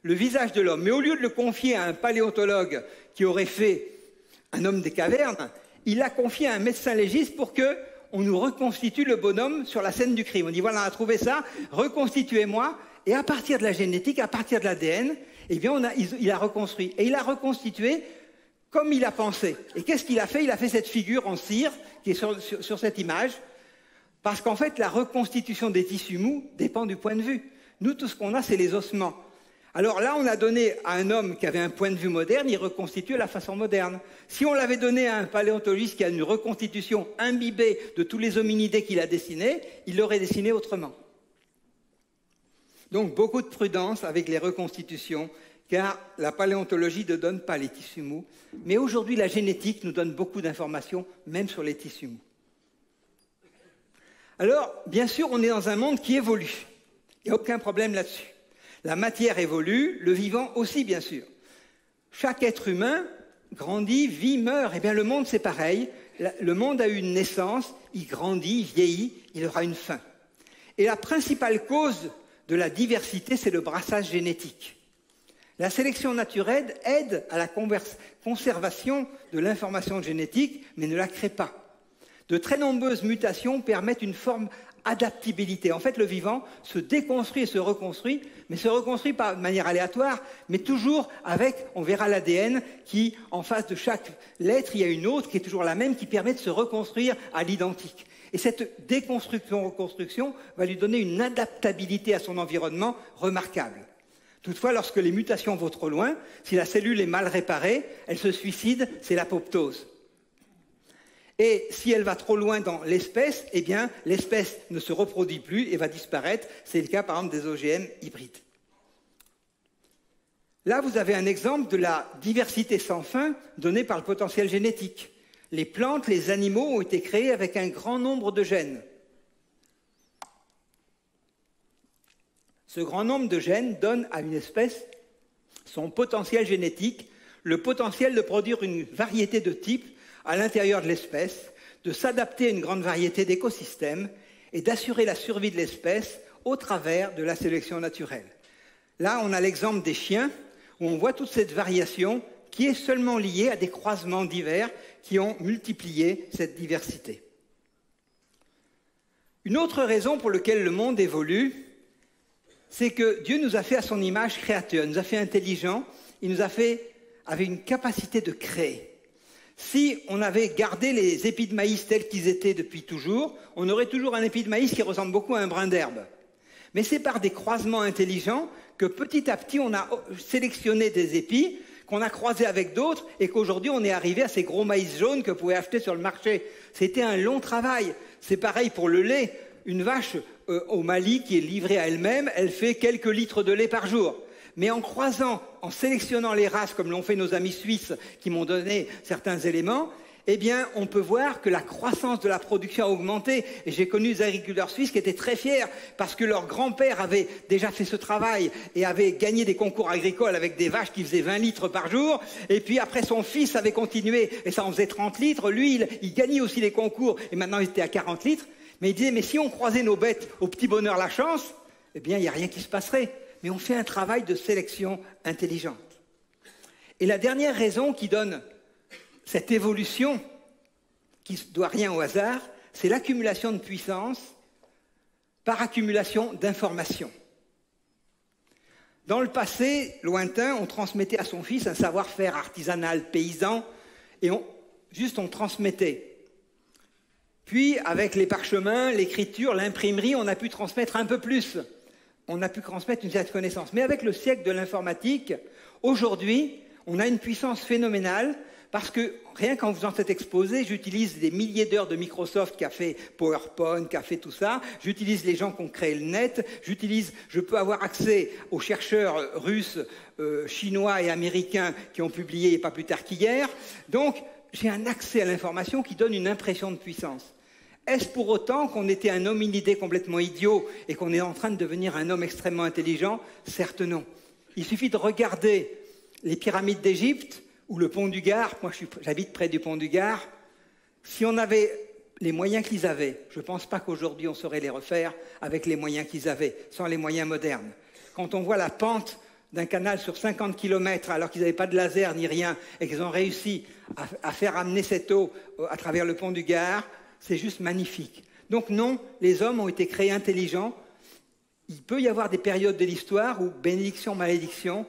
le visage de l'homme. Mais au lieu de le confier à un paléontologue qui aurait fait un homme des cavernes, il l'a confié à un médecin légiste pour qu'on nous reconstitue le bonhomme sur la scène du crime. On dit, voilà, on a trouvé ça, reconstituez-moi. Et à partir de la génétique, à partir de l'ADN, eh bien, il a reconstruit. Et il a reconstitué comme il a pensé. Et qu'est-ce qu'il a fait? Il a fait cette figure en cire qui est sur cette image. Parce qu'en fait, la reconstitution des tissus mous dépend du point de vue. Nous, tout ce qu'on a, c'est les ossements. Alors là, on a donné à un homme qui avait un point de vue moderne, il reconstitue à la façon moderne. Si on l'avait donné à un paléontologiste qui a une reconstitution imbibée de tous les hominidés qu'il a dessinés, il l'aurait dessiné autrement. Donc, beaucoup de prudence avec les reconstitutions, car la paléontologie ne donne pas les tissus mous. Mais aujourd'hui, la génétique nous donne beaucoup d'informations, même sur les tissus mous. Alors, bien sûr, on est dans un monde qui évolue. Il n'y a aucun problème là-dessus. La matière évolue, le vivant aussi, bien sûr. Chaque être humain grandit, vit, meurt. Eh bien, le monde, c'est pareil. Le monde a eu une naissance, il grandit, il vieillit, il aura une fin. Et la principale cause de la diversité, c'est le brassage génétique. La sélection naturelle aide à la conservation de l'information génétique, mais ne la crée pas. De très nombreuses mutations permettent une forme d'adaptabilité. En fait, le vivant se déconstruit et se reconstruit, mais se reconstruit pas de manière aléatoire, mais toujours avec, on verra l'ADN, qui, en face de chaque lettre, il y a une autre qui est toujours la même, qui permet de se reconstruire à l'identique. Et cette déconstruction-reconstruction va lui donner une adaptabilité à son environnement remarquable. Toutefois, lorsque les mutations vont trop loin, si la cellule est mal réparée, elle se suicide, c'est l'apoptose. Et si elle va trop loin dans l'espèce, eh bien, l'espèce ne se reproduit plus et va disparaître. C'est le cas, par exemple, des OGM hybrides. Là, vous avez un exemple de la diversité sans fin donnée par le potentiel génétique. Les plantes, les animaux ont été créés avec un grand nombre de gènes. Ce grand nombre de gènes donne à une espèce son potentiel génétique, le potentiel de produire une variété de types à l'intérieur de l'espèce, de s'adapter à une grande variété d'écosystèmes et d'assurer la survie de l'espèce au travers de la sélection naturelle. Là, on a l'exemple des chiens, où on voit toute cette variation qui est seulement liée à des croisements divers qui ont multiplié cette diversité. Une autre raison pour laquelle le monde évolue, c'est que Dieu nous a fait à son image créateur, il nous a fait intelligents, il nous a fait avec une capacité de créer. Si on avait gardé les épis de maïs tels qu'ils étaient depuis toujours, on aurait toujours un épi de maïs qui ressemble beaucoup à un brin d'herbe. Mais c'est par des croisements intelligents que petit à petit on a sélectionné des épis, qu'on a croisés avec d'autres et qu'aujourd'hui on est arrivé à ces gros maïs jaunes que vous pouvez acheter sur le marché. C'était un long travail. C'est pareil pour le lait. Une vache au Mali qui est livrée à elle-même, elle fait quelques litres de lait par jour. Mais en croisant, en sélectionnant les races, comme l'ont fait nos amis suisses qui m'ont donné certains éléments, eh bien, on peut voir que la croissance de la production a augmenté. Et j'ai connu des agriculteurs suisses qui étaient très fiers parce que leur grand-père avait déjà fait ce travail et avait gagné des concours agricoles avec des vaches qui faisaient 20 litres par jour. Et puis après, son fils avait continué et ça en faisait 30 litres. Lui, il gagnait aussi les concours et maintenant il était à 40 litres. Mais il disait, mais si on croisait nos bêtes au petit bonheur la chance, eh bien, il n'y a rien qui se passerait. Mais on fait un travail de sélection intelligente. Et la dernière raison qui donne cette évolution, qui ne doit rien au hasard, c'est l'accumulation de puissance par accumulation d'informations. Dans le passé lointain, on transmettait à son fils un savoir-faire artisanal, paysan, et on transmettait. Puis, avec les parchemins, l'écriture, l'imprimerie, on a pu transmettre un peu plus. On a pu transmettre une certaine connaissance. Mais avec le siècle de l'informatique, aujourd'hui, on a une puissance phénoménale parce que rien qu'en faisant cet exposé, j'utilise des milliers d'heures de Microsoft qui a fait PowerPoint, qui a fait tout ça. J'utilise les gens qui ont créé le net. Je peux avoir accès aux chercheurs russes, chinois et américains qui ont publié pas plus tard qu'hier. Donc, j'ai un accès à l'information qui donne une impression de puissance. Est-ce pour autant qu'on était un hominidé complètement idiot et qu'on est en train de devenir un homme extrêmement intelligent? Certes non. Il suffit de regarder les pyramides d'Égypte ou le pont du Gard. Moi, j'habite près du pont du Gard. Si on avait les moyens qu'ils avaient, je ne pense pas qu'aujourd'hui on saurait les refaire avec les moyens qu'ils avaient, sans les moyens modernes. Quand on voit la pente d'un canal sur 50 km alors qu'ils n'avaient pas de laser ni rien et qu'ils ont réussi à faire amener cette eau à travers le pont du Gard, c'est juste magnifique. Donc non, les hommes ont été créés intelligents. Il peut y avoir des périodes de l'histoire où bénédiction, malédiction,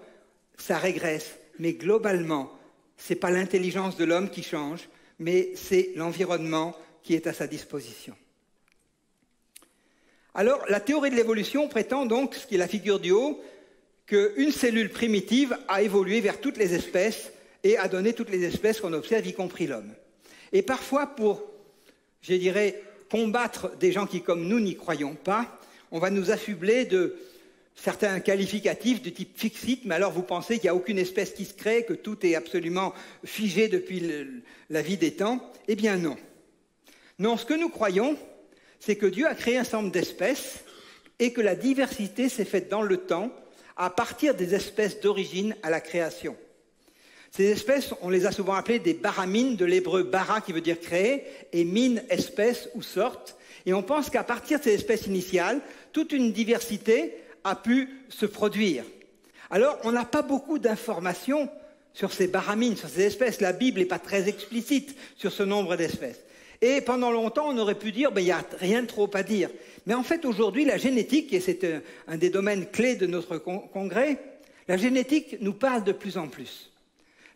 ça régresse. Mais globalement, ce n'est pas l'intelligence de l'homme qui change, mais c'est l'environnement qui est à sa disposition. Alors, la théorie de l'évolution prétend donc, ce qui est la figure du haut, qu'une cellule primitive a évolué vers toutes les espèces et a donné toutes les espèces qu'on observe, y compris l'homme. Et parfois, pour, je dirais, combattre des gens qui, comme nous, n'y croyons pas, on va nous affubler de certains qualificatifs de type fixite, mais alors vous pensez qu'il n'y a aucune espèce qui se crée, que tout est absolument figé depuis la vie des temps? Eh bien non. Non, ce que nous croyons, c'est que Dieu a créé un certain nombre d'espèces et que la diversité s'est faite dans le temps à partir des espèces d'origine à la création. Ces espèces, on les a souvent appelées des baramines, de l'hébreu bara qui veut dire créer, et mine, espèce ou sorte. Et on pense qu'à partir de ces espèces initiales, toute une diversité a pu se produire. Alors, on n'a pas beaucoup d'informations sur ces baramines, sur ces espèces. La Bible n'est pas très explicite sur ce nombre d'espèces. Et pendant longtemps, on aurait pu dire, il n'y a rien de trop à dire. Mais en fait, aujourd'hui, la génétique, et c'est un des domaines clés de notre congrès, la génétique nous parle de plus en plus.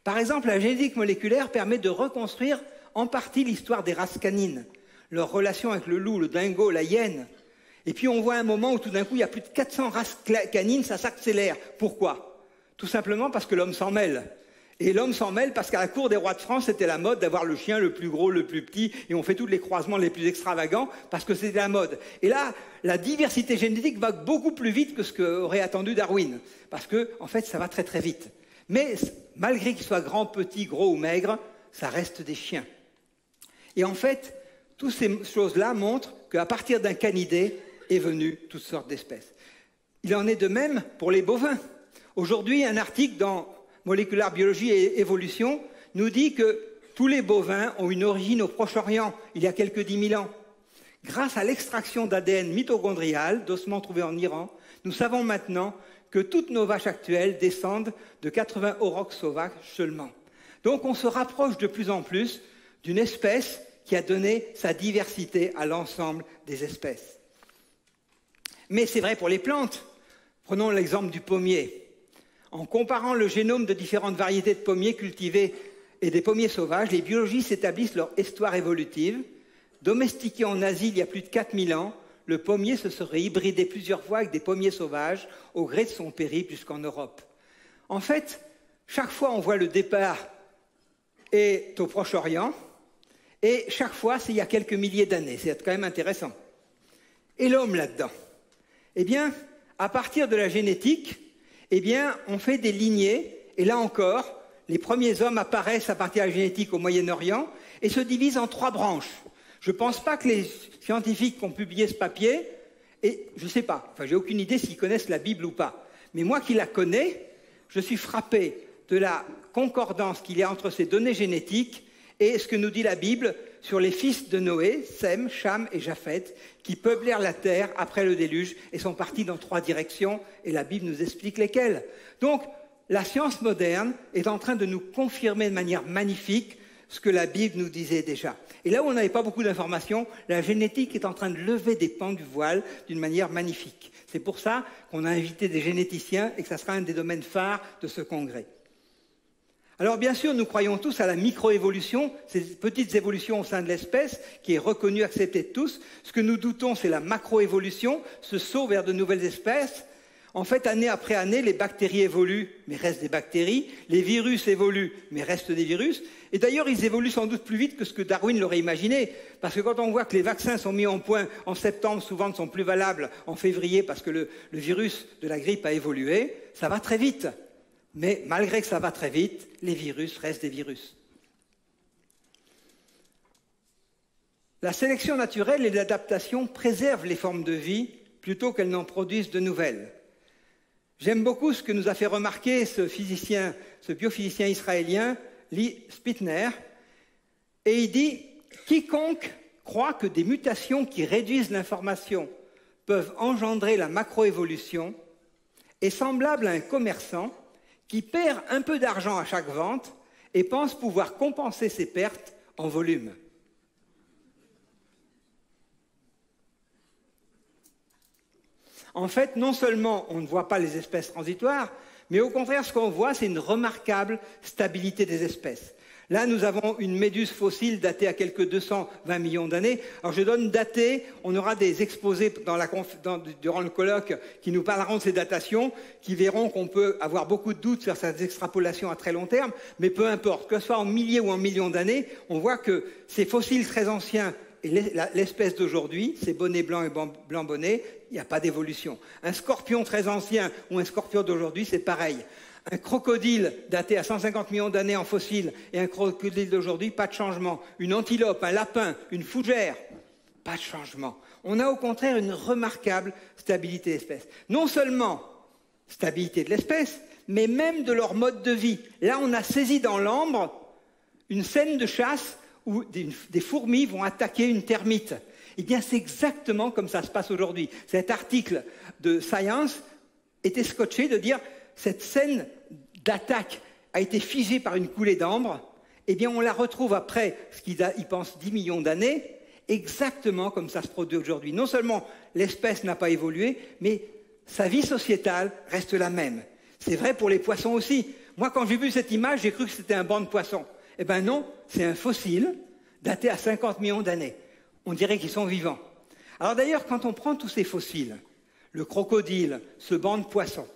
Par exemple, la génétique moléculaire permet de reconstruire en partie l'histoire des races canines, leur relation avec le loup, le dingo, la hyène. Et puis on voit un moment où tout d'un coup, il y a plus de 400 races canines, ça s'accélère. Pourquoi? Tout simplement parce que l'homme s'en mêle. Et l'homme s'en mêle parce qu'à la cour des rois de France, c'était la mode d'avoir le chien le plus gros, le plus petit, et on fait tous les croisements les plus extravagants parce que c'était la mode. Et là, la diversité génétique va beaucoup plus vite que ce qu'aurait attendu Darwin, parce que, en fait, ça va très très vite. Mais malgré qu'ils soient grands, petits, gros ou maigres, ça reste des chiens. Et en fait, toutes ces choses-là montrent qu'à partir d'un canidé est venue toutes sortes d'espèces. Il en est de même pour les bovins. Aujourd'hui, un article dans Molecular Biology et Évolution nous dit que tous les bovins ont une origine au Proche-Orient, il y a quelques 10 000 ans. Grâce à l'extraction d'ADN mitochondrial d'ossements trouvés en Iran, nous savons maintenant que toutes nos vaches actuelles descendent de 80 aurochs sauvages seulement. Donc on se rapproche de plus en plus d'une espèce qui a donné sa diversité à l'ensemble des espèces. Mais c'est vrai pour les plantes. Prenons l'exemple du pommier. En comparant le génome de différentes variétés de pommiers cultivés et des pommiers sauvages, les biologistes établissent leur histoire évolutive. Domestiqué en Asie il y a plus de 4000 ans, le pommier se serait hybridé plusieurs fois avec des pommiers sauvages au gré de son périple jusqu'en Europe. En fait, chaque fois on voit le départ est au Proche-Orient, et chaque fois c'est il y a quelques milliers d'années. C'est quand même intéressant. Et l'homme là-dedans? Eh bien, à partir de la génétique, eh bien, on fait des lignées, et là encore, les premiers hommes apparaissent à partir de la génétique au Moyen-Orient et se divisent en 3 branches. Je ne pense pas que les scientifiques qui ont publié ce papier, et je ne sais pas, enfin, j'ai aucune idée s'ils connaissent la Bible ou pas, mais moi qui la connais, je suis frappé de la concordance qu'il y a entre ces données génétiques et ce que nous dit la Bible sur les fils de Noé, Sem, Cham et Japheth, qui peuplèrent la terre après le déluge et sont partis dans 3 directions, et la Bible nous explique lesquelles. Donc, la science moderne est en train de nous confirmer de manière magnifique ce que la Bible nous disait déjà. Et là où on n'avait pas beaucoup d'informations, la génétique est en train de lever des pans du voile d'une manière magnifique. C'est pour ça qu'on a invité des généticiens et que ça sera un des domaines phares de ce congrès. Alors bien sûr, nous croyons tous à la microévolution, ces petites évolutions au sein de l'espèce, qui est reconnue, acceptée de tous. Ce que nous doutons, c'est la macroévolution, ce saut vers de nouvelles espèces. En fait, année après année, les bactéries évoluent, mais restent des bactéries. Les virus évoluent, mais restent des virus. Et d'ailleurs, ils évoluent sans doute plus vite que ce que Darwin l'aurait imaginé. Parce que quand on voit que les vaccins sont mis en point en septembre, souvent ne sont plus valables en février parce que le virus de la grippe a évolué, ça va très vite. Mais malgré que ça va très vite, les virus restent des virus. La sélection naturelle et l'adaptation préservent les formes de vie plutôt qu'elles n'en produisent de nouvelles. J'aime beaucoup ce que nous a fait remarquer ce biophysicien israélien, Lee Spitner, et il dit « Quiconque croit que des mutations qui réduisent l'information peuvent engendrer la macroévolution est semblable à un commerçant qui perd un peu d'argent à chaque vente et pense pouvoir compenser ses pertes en volume. » En fait, non seulement on ne voit pas les espèces transitoires, mais au contraire, ce qu'on voit, c'est une remarquable stabilité des espèces. Là, nous avons une méduse fossile datée à quelques 220 millions d'années. Alors, je donne datée, on aura des exposés durant le colloque qui nous parleront de ces datations, qui verront qu'on peut avoir beaucoup de doutes sur ces extrapolations à très long terme, mais peu importe, que ce soit en milliers ou en millions d'années, on voit que ces fossiles très anciens et l'espèce d'aujourd'hui, ces bonnets blancs et blancs bonnets, il n'y a pas d'évolution. Un scorpion très ancien ou un scorpion d'aujourd'hui, c'est pareil. Un crocodile daté à 150 millions d'années en fossile et un crocodile d'aujourd'hui, pas de changement. Une antilope, un lapin, une fougère, pas de changement. On a au contraire une remarquable stabilité d'espèce. Non seulement stabilité de l'espèce, mais même de leur mode de vie. Là, on a saisi dans l'ambre une scène de chasse où des fourmis vont attaquer une termite. Eh bien, c'est exactement comme ça se passe aujourd'hui. Cet article de Science était scotché de dire cette scène d'attaque a été figée par une coulée d'ambre. Eh bien, on la retrouve après, ce qu'ils pensent 10 millions d'années, exactement comme ça se produit aujourd'hui. Non seulement l'espèce n'a pas évolué, mais sa vie sociétale reste la même. C'est vrai pour les poissons aussi. Moi, quand j'ai vu cette image, j'ai cru que c'était un banc de poissons. Eh bien non, c'est un fossile daté à 50 millions d'années. On dirait qu'ils sont vivants. Alors d'ailleurs, quand on prend tous ces fossiles, le crocodile, ce banc de poissons,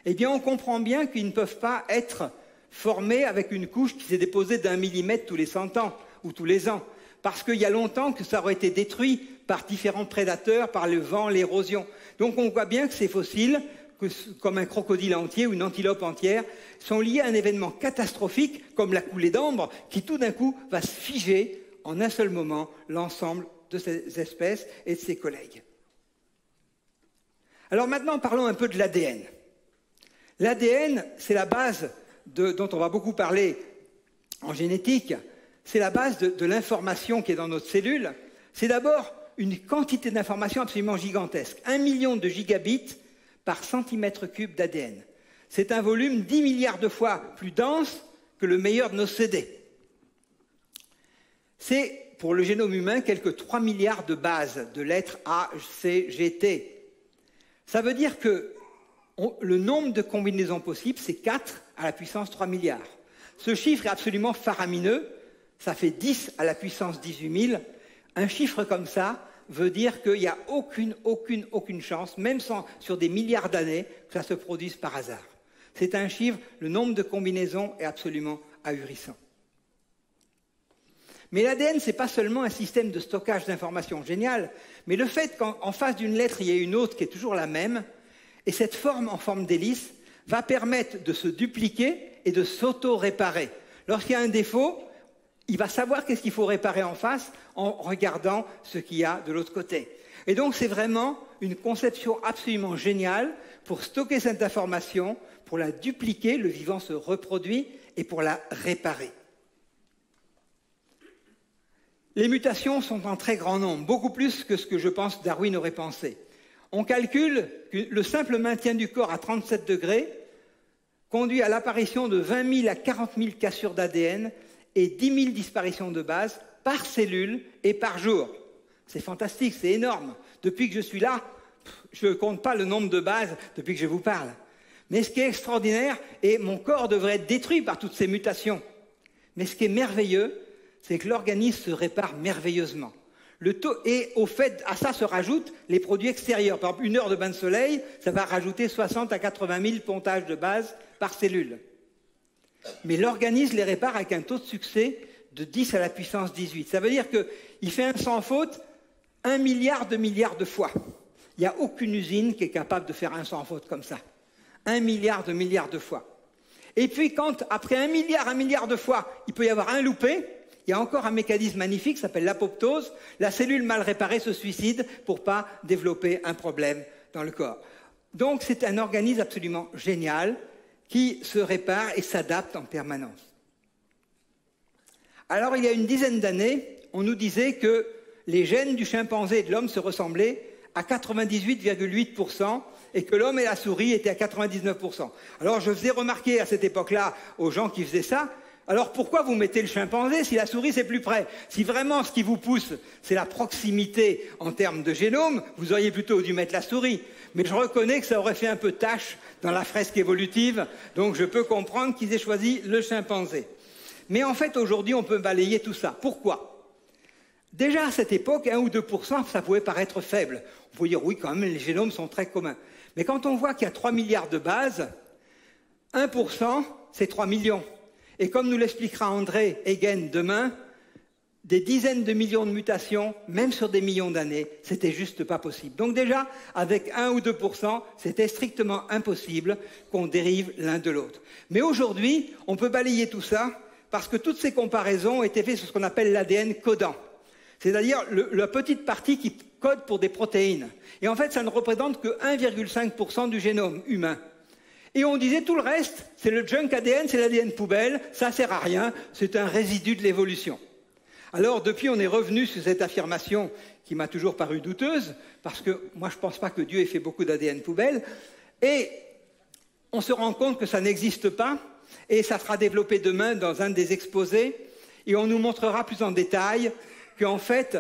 eh bien on comprend bien qu'ils ne peuvent pas être formé avec une couche qui s'est déposée d'1 millimètre tous les 100 ans ou tous les ans. Parce qu'il y a longtemps que ça aurait été détruit par différents prédateurs, par le vent, l'érosion. Donc on voit bien que ces fossiles, comme un crocodile entier ou une antilope entière, sont liés à un événement catastrophique comme la coulée d'ambre qui tout d'un coup va se figer en un seul moment l'ensemble de ces espèces et de ses collègues. Alors maintenant parlons un peu de l'ADN. L'ADN, c'est la base dont on va beaucoup parler en génétique, c'est la base de l'information qui est dans notre cellule. C'est d'abord une quantité d'informations absolument gigantesque. 1 million de gigabits par centimètre cube d'ADN. C'est un volume 10 milliards de fois plus dense que le meilleur de nos CD. C'est, pour le génome humain, quelques 3 milliards de bases de lettres A, C, G, T. Ça veut dire que le nombre de combinaisons possibles, c'est 4 à la puissance 3 milliards. Ce chiffre est absolument faramineux. Ça fait 10 à la puissance 18 000. Un chiffre comme ça veut dire qu'il n'y a aucune chance, même sur des milliards d'années, que ça se produise par hasard. C'est un chiffre, le nombre de combinaisons est absolument ahurissant. Mais l'ADN, ce n'est pas seulement un système de stockage d'informations génial, mais le fait qu'en face d'une lettre, il y ait une autre qui est toujours la même, et cette forme en forme d'hélice va permettre de se dupliquer et de s'auto-réparer. Lorsqu'il y a un défaut, il va savoir qu'est-ce qu'il faut réparer en face en regardant ce qu'il y a de l'autre côté. Et donc, c'est vraiment une conception absolument géniale pour stocker cette information, pour la dupliquer, le vivant se reproduit, et pour la réparer. Les mutations sont en très grand nombre, beaucoup plus que ce que je pense Darwin aurait pensé. On calcule que le simple maintien du corps à 37 degrés conduit à l'apparition de 20 000 à 40 000 cassures d'ADN et 10 000 disparitions de base par cellule et par jour. C'est fantastique, c'est énorme. Depuis que je suis là, je ne compte pas le nombre de bases depuis que je vous parle. Mais ce qui est extraordinaire, et mon corps devrait être détruit par toutes ces mutations, mais ce qui est merveilleux, c'est que l'organisme se répare merveilleusement. Et au fait, à ça se rajoutent les produits extérieurs. Par exemple, 1 heure de bain de soleil, ça va rajouter 60 à 80 000 pontages de base par cellule. Mais l'organisme les répare avec un taux de succès de 10 à la puissance 18. Ça veut dire qu'il fait un sans faute 1 milliard de fois. Il n'y a aucune usine qui est capable de faire un sans faute comme ça. 1 milliard de fois. Et puis quand, après 1 milliard de fois, il peut y avoir un loupé, il y a encore un mécanisme magnifique qui s'appelle l'apoptose. La cellule mal réparée se suicide pour ne pas développer un problème dans le corps. Donc c'est un organisme absolument génial qui se répare et s'adapte en permanence. Alors il y a une dizaine d'années, on nous disait que les gènes du chimpanzé et de l'homme se ressemblaient à 98,8% et que l'homme et la souris étaient à 99%. Alors je faisais remarquer à cette époque-là aux gens qui faisaient ça, alors pourquoi vous mettez le chimpanzé si la souris c'est plus près? Si vraiment ce qui vous pousse c'est la proximité en termes de génome, vous auriez plutôt dû mettre la souris. Mais je reconnais que ça aurait fait un peu tâche dans la fresque évolutive, donc je peux comprendre qu'ils aient choisi le chimpanzé. Mais en fait aujourd'hui on peut balayer tout ça. Pourquoi? Déjà à cette époque, 1 ou 2%, ça pouvait paraître faible. On peut dire oui quand même les génomes sont très communs. Mais quand on voit qu'il y a 3 milliards de bases, 1% c'est 3 millions. Et comme nous l'expliquera André Hegen demain, des dizaines de millions de mutations, même sur des millions d'années, c'était juste pas possible. Donc déjà, avec 1 ou 2%, c'était strictement impossible qu'on dérive l'un de l'autre. Mais aujourd'hui, on peut balayer tout ça parce que toutes ces comparaisons ont été faites sur ce qu'on appelle l'ADN codant. C'est-à-dire la petite partie qui code pour des protéines. Et en fait, ça ne représente que 1,5% du génome humain. Et on disait tout le reste, c'est le junk ADN, c'est l'ADN poubelle, ça sert à rien, c'est un résidu de l'évolution. Alors depuis, on est revenu sur cette affirmation qui m'a toujours paru douteuse, parce que moi je ne pense pas que Dieu ait fait beaucoup d'ADN poubelle, et on se rend compte que ça n'existe pas, et ça sera développé demain dans un des exposés, et on nous montrera plus en détail qu'en fait,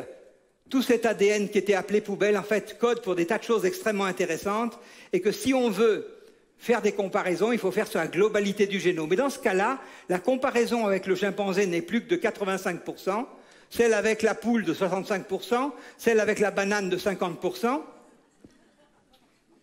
tout cet ADN qui était appelé poubelle, en fait, code pour des tas de choses extrêmement intéressantes, et que si on veut faire des comparaisons, il faut faire sur la globalité du génome. Et dans ce cas-là, la comparaison avec le chimpanzé n'est plus que de 85%, celle avec la poule de 65%, celle avec la banane de 50%.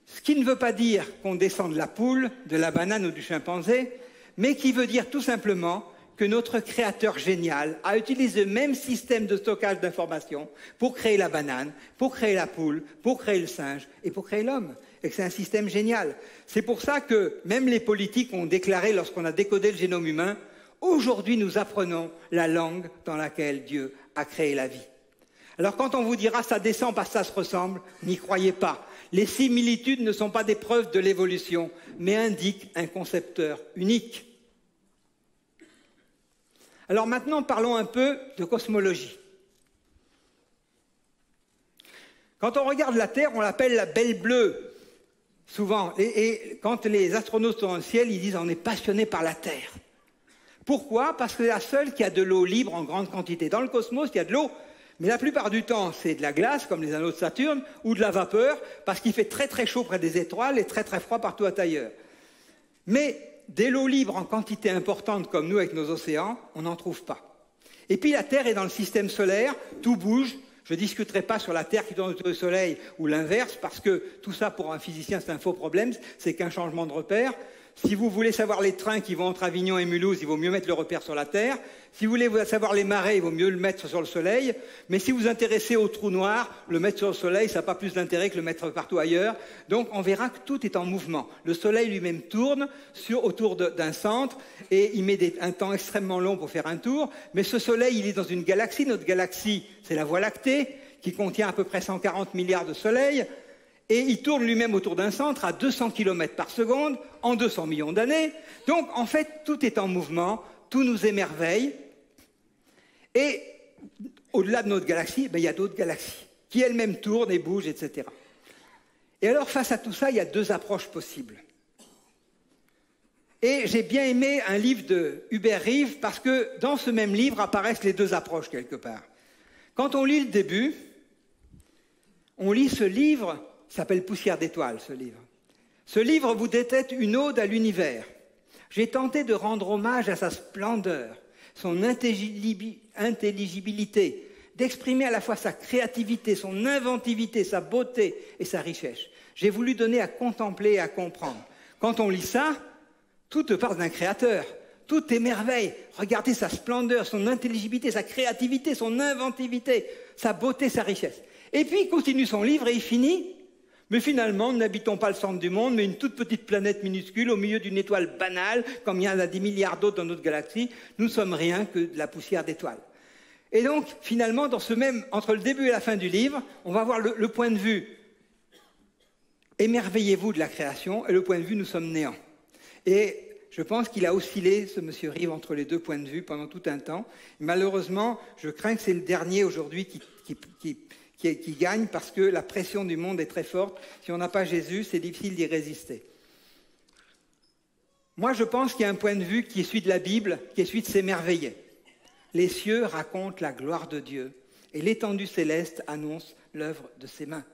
Ce qui ne veut pas dire qu'on descend de la poule, de la banane ou du chimpanzé, mais qui veut dire tout simplement que notre créateur génial a utilisé le même système de stockage d'informations pour créer la banane, pour créer la poule, pour créer le singe et pour créer l'homme. Et que c'est un système génial. C'est pour ça que même les politiques ont déclaré, lorsqu'on a décodé le génome humain, aujourd'hui nous apprenons la langue dans laquelle Dieu a créé la vie. Alors quand on vous dira ça descend parce que ça se ressemble, n'y croyez pas. Les similitudes ne sont pas des preuves de l'évolution, mais indiquent un concepteur unique. Alors maintenant, parlons un peu de cosmologie. Quand on regarde la Terre, on l'appelle la Belle Bleue, souvent. Et quand les astronautes sont dans le ciel, ils disent on est passionné par la Terre. Pourquoi? Parce que c'est la seule qui a de l'eau libre en grande quantité. Dans le cosmos, il y a de l'eau, mais la plupart du temps, c'est de la glace, comme les anneaux de Saturne, ou de la vapeur, parce qu'il fait très très chaud près des étoiles et très très froid partout ailleurs. Mais de l'eau libre en quantité importante comme nous avec nos océans, on n'en trouve pas. Et puis la Terre est dans le système solaire, tout bouge. Je ne discuterai pas sur la Terre qui tourne autour du Soleil ou l'inverse, parce que tout ça pour un physicien c'est un faux problème, c'est qu'un changement de repère. Si vous voulez savoir les trains qui vont entre Avignon et Mulhouse, il vaut mieux mettre le repère sur la Terre. Si vous voulez savoir les marées, il vaut mieux le mettre sur le Soleil. Mais si vous vous intéressez au trou noir, le mettre sur le Soleil, ça n'a pas plus d'intérêt que le mettre partout ailleurs. Donc on verra que tout est en mouvement. Le Soleil lui-même tourne autour d'un centre et il met un temps extrêmement long pour faire un tour. Mais ce Soleil, il est dans une galaxie. Notre galaxie, c'est la Voie lactée, qui contient à peu près 140 milliards de soleils. Et il tourne lui-même autour d'un centre à 200 km par seconde, en 200 millions d'années. Donc, en fait, tout est en mouvement, tout nous émerveille. Et au-delà de notre galaxie, il y a d'autres galaxies qui elles-mêmes tournent et bougent, etc. Et alors, face à tout ça, il y a deux approches possibles. Et j'ai bien aimé un livre de Hubert Reeves, parce que dans ce même livre apparaissent les deux approches quelque part. Quand on lit le début, on lit ce livre, ça s'appelle Poussière d'étoiles, ce livre. Ce livre vous détecte une ode à l'univers. J'ai tenté de rendre hommage à sa splendeur, son intelligibilité, d'exprimer à la fois sa créativité, son inventivité, sa beauté et sa richesse. J'ai voulu donner à contempler et à comprendre. Quand on lit ça, tout te parle d'un créateur. Tout émerveille. Regardez sa splendeur, son intelligibilité, sa créativité, son inventivité, sa beauté, sa richesse. Et puis il continue son livre et il finit. Mais finalement, nous n'habitons pas le centre du monde, mais une toute petite planète minuscule au milieu d'une étoile banale, comme il y en a des milliards d'autres dans notre galaxie. Nous ne sommes rien que de la poussière d'étoiles. Et donc, finalement, entre le début et la fin du livre, on va voir le point de vue émerveillez-vous de la création et le point de vue nous sommes néants. Et je pense qu'il a oscillé, ce monsieur Reeves, entre les deux points de vue pendant tout un temps. Malheureusement, je crains que c'est le dernier aujourd'hui qui gagne, parce que la pression du monde est très forte. Si on n'a pas Jésus, c'est difficile d'y résister. Moi, je pense qu'il y a un point de vue qui est celui de la Bible, qui est celui de s'émerveiller. Les cieux racontent la gloire de Dieu et l'étendue céleste annonce l'œuvre de ses mains.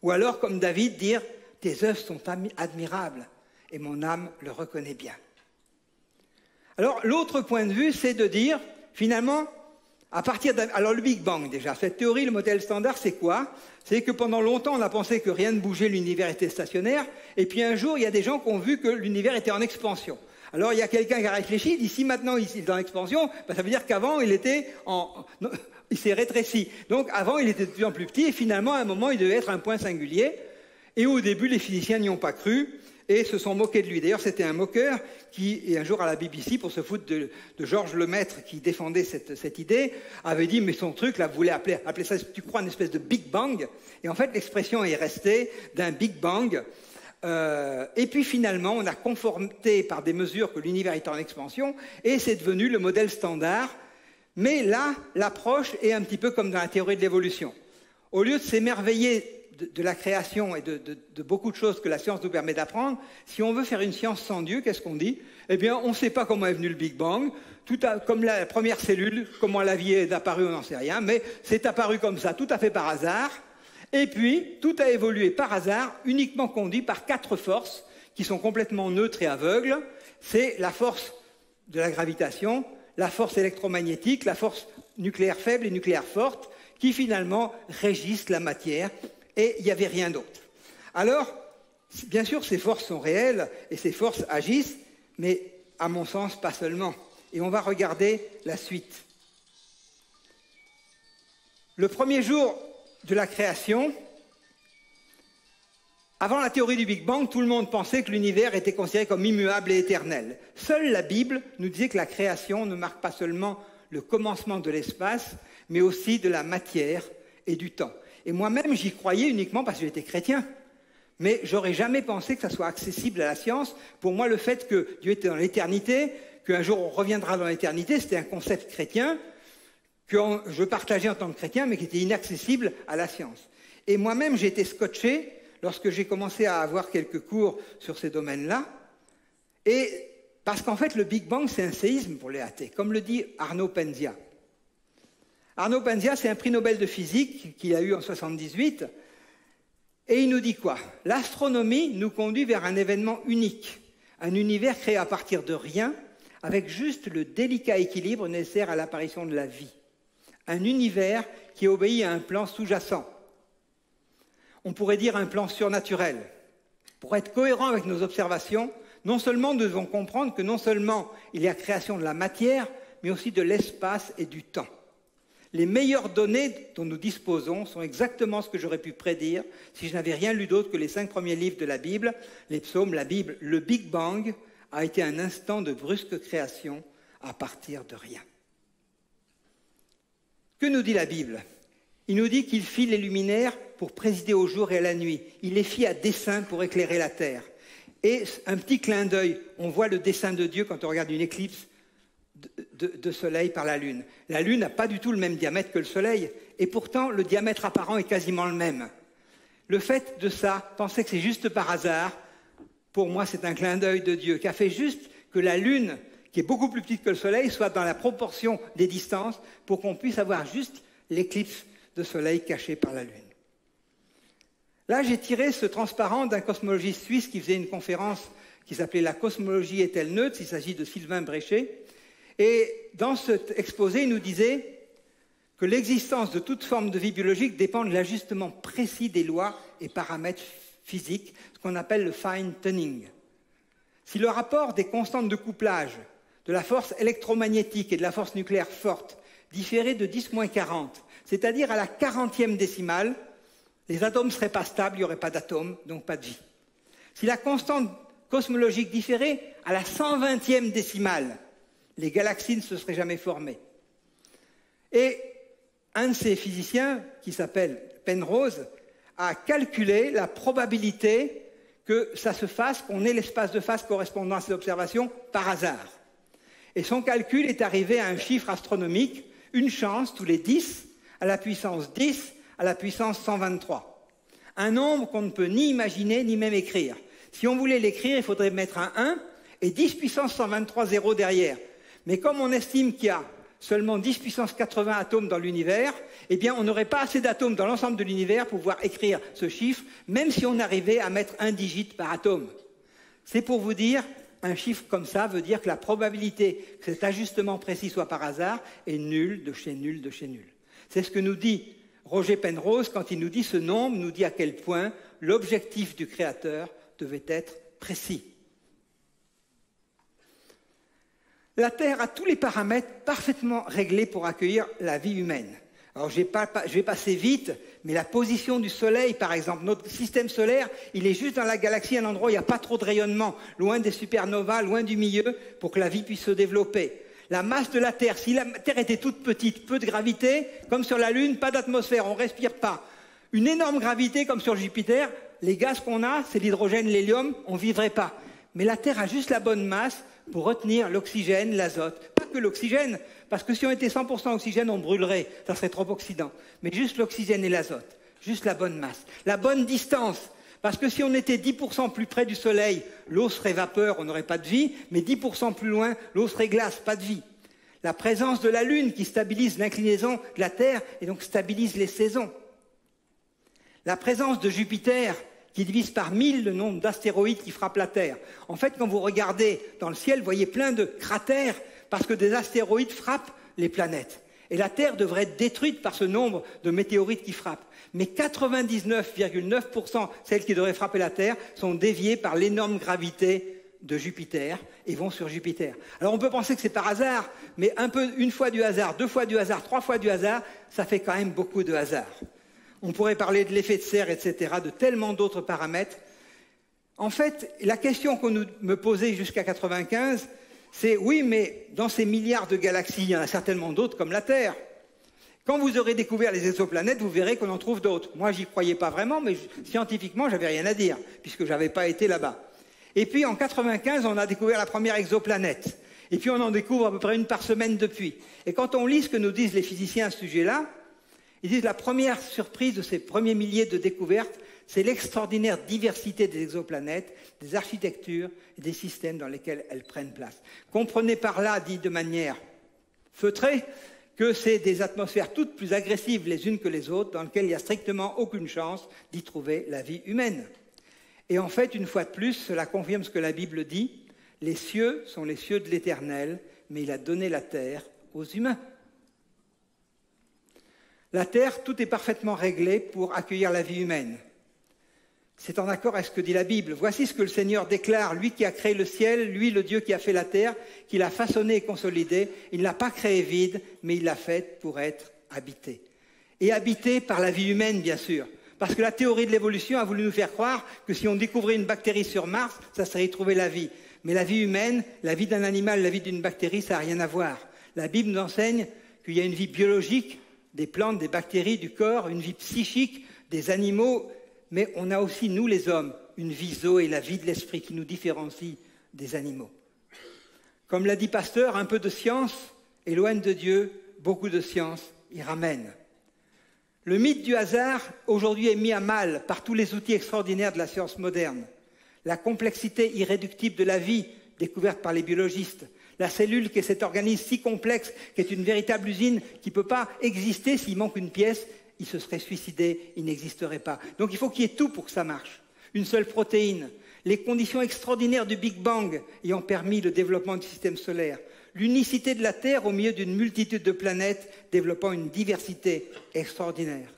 Ou alors, comme David, dire « Tes œuvres sont admirables et mon âme le reconnaît bien. » Alors, l'autre point de vue, c'est de dire, finalement, alors le Big Bang déjà, cette théorie, le modèle standard, c'est quoi? C'est que pendant longtemps, on a pensé que rien ne bougeait, l'univers était stationnaire, et puis un jour, il y a des gens qui ont vu que l'univers était en expansion. Alors il y a quelqu'un qui a réfléchi, il dit si maintenant il est en expansion, ça veut dire qu'avant il s'est rétréci. Donc avant il était de plus en plus petit, et finalement à un moment il devait être un point singulier, et au début les physiciens n'y ont pas cru, et se sont moqués de lui. D'ailleurs, c'était un moqueur qui, un jour à la BBC, pour se foutre de Georges Lemaître, qui défendait cette idée, avait dit, mais son truc, là, vous voulez appeler ça, tu crois, une espèce de Big Bang. Et en fait, l'expression est restée d'un Big Bang. Et puis finalement, on a conforté par des mesures que l'univers est en expansion, et c'est devenu le modèle standard. Mais là, l'approche est un petit peu comme dans la théorie de l'évolution. Au lieu de s'émerveiller de la création et de beaucoup de choses que la science nous permet d'apprendre, si on veut faire une science sans Dieu, qu'est-ce qu'on dit? Eh bien, on ne sait pas comment est venu le Big Bang, comme la première cellule, comment la vie est apparue, on n'en sait rien, mais c'est apparu comme ça, tout à fait par hasard, et puis tout a évolué par hasard, uniquement conduit par 4 forces qui sont complètement neutres et aveugles. C'est la force de la gravitation, la force électromagnétique, la force nucléaire faible et nucléaire forte, qui finalement régissent la matière, et il n'y avait rien d'autre. Alors, bien sûr, ces forces sont réelles et ces forces agissent, mais à mon sens, pas seulement. Et on va regarder la suite. Le premier jour de la création, avant la théorie du Big Bang, tout le monde pensait que l'univers était considéré comme immuable et éternel. Seule la Bible nous disait que la création ne marque pas seulement le commencement de l'espace, mais aussi de la matière et du temps. Et moi-même, j'y croyais uniquement parce que j'étais chrétien. Mais j'aurais jamais pensé que ça soit accessible à la science. Pour moi, le fait que Dieu était dans l'éternité, qu'un jour on reviendra dans l'éternité, c'était un concept chrétien que je partageais en tant que chrétien, mais qui était inaccessible à la science. Et moi-même, j'ai été scotché lorsque j'ai commencé à avoir quelques cours sur ces domaines-là. Et parce qu'en fait, le Big Bang, c'est un séisme pour les athées, comme le dit Arno Penzias. Arno Penzias, c'est un prix Nobel de physique qu'il a eu en 1978. Et il nous dit quoi? L'astronomie nous conduit vers un événement unique, un univers créé à partir de rien, avec juste le délicat équilibre nécessaire à l'apparition de la vie. Un univers qui obéit à un plan sous-jacent. On pourrait dire un plan surnaturel. Pour être cohérent avec nos observations, non seulement nous devons comprendre que non seulement il y a création de la matière, mais aussi de l'espace et du temps. Les meilleures données dont nous disposons sont exactement ce que j'aurais pu prédire si je n'avais rien lu d'autre que les 5 premiers livres de la Bible, les psaumes, la Bible. Le Big Bang a été un instant de brusque création à partir de rien. Que nous dit la Bible? Il nous dit qu'il fit les luminaires pour présider au jour et à la nuit. Il les fit à dessein pour éclairer la terre. Et un petit clin d'œil, on voit le dessein de Dieu quand on regarde une éclipse de soleil par la Lune. La Lune n'a pas du tout le même diamètre que le Soleil, et pourtant le diamètre apparent est quasiment le même. Le fait de ça, penser que c'est juste par hasard, pour moi c'est un clin d'œil de Dieu, qui a fait juste que la Lune, qui est beaucoup plus petite que le Soleil, soit dans la proportion des distances pour qu'on puisse avoir juste l'éclipse de Soleil cachée par la Lune. Là, j'ai tiré ce transparent d'un cosmologiste suisse qui faisait une conférence qui s'appelait « La cosmologie est-elle neutre ?» Il s'agit de Sylvain Bréchet. Et dans cet exposé, il nous disait que l'existence de toute forme de vie biologique dépend de l'ajustement précis des lois et paramètres physiques, ce qu'on appelle le fine-tuning. Si le rapport des constantes de couplage, de la force électromagnétique et de la force nucléaire forte différait de 10-40, c'est-à-dire à la 40e décimale, les atomes ne seraient pas stables, il n'y aurait pas d'atomes, donc pas de vie. Si la constante cosmologique différait à la 120e décimale, les galaxies ne se seraient jamais formées. Et un de ces physiciens, qui s'appelle Penrose, a calculé la probabilité que ça se fasse, qu'on ait l'espace de phase correspondant à ces observations par hasard. Et son calcul est arrivé à un chiffre astronomique, une chance tous les 10, à la puissance 10, à la puissance 123. Un nombre qu'on ne peut ni imaginer, ni même écrire. Si on voulait l'écrire, il faudrait mettre un 1 et 10 puissance 123 zéros derrière. Mais comme on estime qu'il y a seulement 10 puissance 80 atomes dans l'univers, eh bien on n'aurait pas assez d'atomes dans l'ensemble de l'univers pour pouvoir écrire ce chiffre, même si on arrivait à mettre un digit par atome. C'est pour vous dire, un chiffre comme ça veut dire que la probabilité que cet ajustement précis soit par hasard est nulle de chez nul de chez nul. C'est ce que nous dit Roger Penrose quand il nous dit ce nombre, nous dit à quel point l'objectif du Créateur devait être précis. La Terre a tous les paramètres parfaitement réglés pour accueillir la vie humaine. Alors je vais passer vite, mais la position du Soleil, par exemple, notre système solaire, il est juste dans la galaxie, à un endroit où il n'y a pas trop de rayonnement, loin des supernovas, loin du milieu, pour que la vie puisse se développer. La masse de la Terre, si la Terre était toute petite, peu de gravité, comme sur la Lune, pas d'atmosphère, on ne respire pas. Une énorme gravité, comme sur Jupiter, les gaz qu'on a, c'est l'hydrogène, l'hélium, on ne vivrait pas. Mais la Terre a juste la bonne masse pour retenir l'oxygène, l'azote. Pas que l'oxygène, parce que si on était 100% oxygène, on brûlerait, ça serait trop oxydant. Mais juste l'oxygène et l'azote, juste la bonne masse. La bonne distance, parce que si on était 10% plus près du Soleil, l'eau serait vapeur, on n'aurait pas de vie, mais 10% plus loin, l'eau serait glace, pas de vie. La présence de la Lune qui stabilise l'inclinaison de la Terre et donc stabilise les saisons. La présence de Jupiter qui divise par 1000 le nombre d'astéroïdes qui frappent la Terre. En fait, quand vous regardez dans le ciel, vous voyez plein de cratères parce que des astéroïdes frappent les planètes. Et la Terre devrait être détruite par ce nombre de météorites qui frappent. Mais 99,9%, celles qui devraient frapper la Terre, sont déviées par l'énorme gravité de Jupiter et vont sur Jupiter. Alors on peut penser que c'est par hasard, mais une fois du hasard, 2 fois du hasard, 3 fois du hasard, ça fait quand même beaucoup de hasard. On pourrait parler de l'effet de serre, etc., de tellement d'autres paramètres. En fait, la question qu'on me posait jusqu'à 95, c'est oui, mais dans ces milliards de galaxies, il y en a certainement d'autres comme la Terre. Quand vous aurez découvert les exoplanètes, vous verrez qu'on en trouve d'autres. Moi, j'y croyais pas vraiment, mais scientifiquement, j'avais rien à dire, puisque j'avais pas été là-bas. Et puis, en 95, on a découvert la première exoplanète. Et puis, on en découvre à peu près 1 par semaine depuis. Et quand on lit ce que nous disent les physiciens à ce sujet-là, ils disent la première surprise de ces premiers milliers de découvertes, c'est l'extraordinaire diversité des exoplanètes, des architectures et des systèmes dans lesquels elles prennent place. Comprenez par là, dit de manière feutrée, que c'est des atmosphères toutes plus agressives les unes que les autres, dans lesquelles il n'y a strictement aucune chance d'y trouver la vie humaine. Et en fait, une fois de plus, cela confirme ce que la Bible dit, les cieux sont les cieux de l'Éternel, mais il a donné la terre aux humains. La terre, tout est parfaitement réglé pour accueillir la vie humaine. C'est en accord avec ce que dit la Bible. Voici ce que le Seigneur déclare, lui qui a créé le ciel, lui le Dieu qui a fait la terre, qui l'a façonnée et consolidée. Il ne l'a pas créée vide, mais il l'a faite pour être habitée. Et habitée par la vie humaine, bien sûr. Parce que la théorie de l'évolution a voulu nous faire croire que si on découvrait une bactérie sur Mars, ça serait y trouver la vie. Mais la vie humaine, la vie d'un animal, la vie d'une bactérie, ça n'a rien à voir. La Bible nous enseigne qu'il y a une vie biologique, des plantes, des bactéries, du corps, une vie psychique, des animaux, mais on a aussi, nous les hommes, une vie zoé, la vie de l'esprit qui nous différencie des animaux. Comme l'a dit Pasteur, un peu de science éloigne de Dieu, beaucoup de science y ramène. Le mythe du hasard, aujourd'hui, est mis à mal par tous les outils extraordinaires de la science moderne. La complexité irréductible de la vie, découverte par les biologistes, la cellule qui est cet organisme si complexe, qui est une véritable usine, qui ne peut pas exister s'il manque une pièce, il se serait suicidé, il n'existerait pas. Donc il faut qu'il y ait tout pour que ça marche. Une seule protéine, les conditions extraordinaires du Big Bang ayant permis le développement du système solaire, l'unicité de la Terre au milieu d'une multitude de planètes développant une diversité extraordinaire.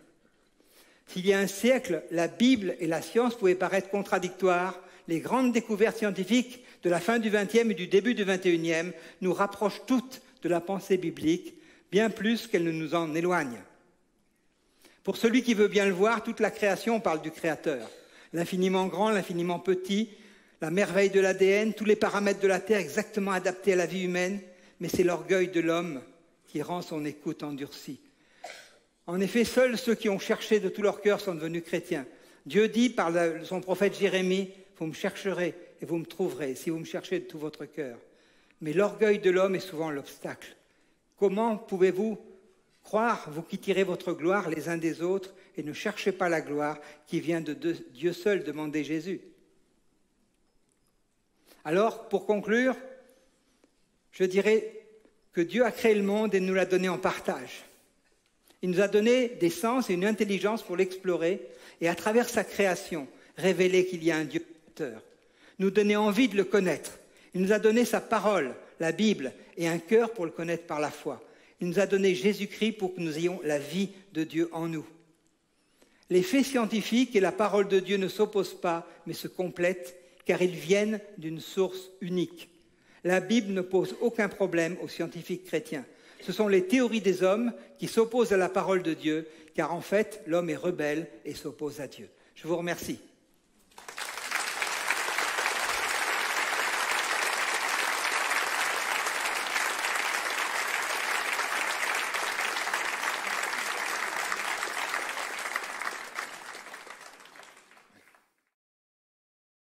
S'il y a un siècle, la Bible et la science pouvaient paraître contradictoires, les grandes découvertes scientifiques de la fin du XXe et du début du XXIe nous rapprochent toutes de la pensée biblique, bien plus qu'elles ne nous en éloignent. Pour celui qui veut bien le voir, toute la création parle du Créateur. L'infiniment grand, l'infiniment petit, la merveille de l'ADN, tous les paramètres de la Terre exactement adaptés à la vie humaine, mais c'est l'orgueil de l'homme qui rend son écoute endurcie. En effet, seuls ceux qui ont cherché de tout leur cœur sont devenus chrétiens. Dieu dit par son prophète Jérémie, « Vous me chercherez et vous me trouverez, si vous me cherchez de tout votre cœur. » Mais l'orgueil de l'homme est souvent l'obstacle. Comment pouvez-vous croire, vous qui tirez votre gloire les uns des autres, et ne cherchez pas la gloire qui vient de Dieu seul, demandait Jésus. Alors, pour conclure, je dirais que Dieu a créé le monde et nous l'a donné en partage. Il nous a donné des sens et une intelligence pour l'explorer, et à travers sa création, révéler qu'il y a un Dieu créateur, nous donner envie de le connaître. Il nous a donné sa parole, la Bible, et un cœur pour le connaître par la foi. Il nous a donné Jésus-Christ pour que nous ayons la vie de Dieu en nous. Les faits scientifiques et la parole de Dieu ne s'opposent pas, mais se complètent, car ils viennent d'une source unique. La Bible ne pose aucun problème aux scientifiques chrétiens. Ce sont les théories des hommes qui s'opposent à la parole de Dieu, car en fait, l'homme est rebelle et s'oppose à Dieu. Je vous remercie.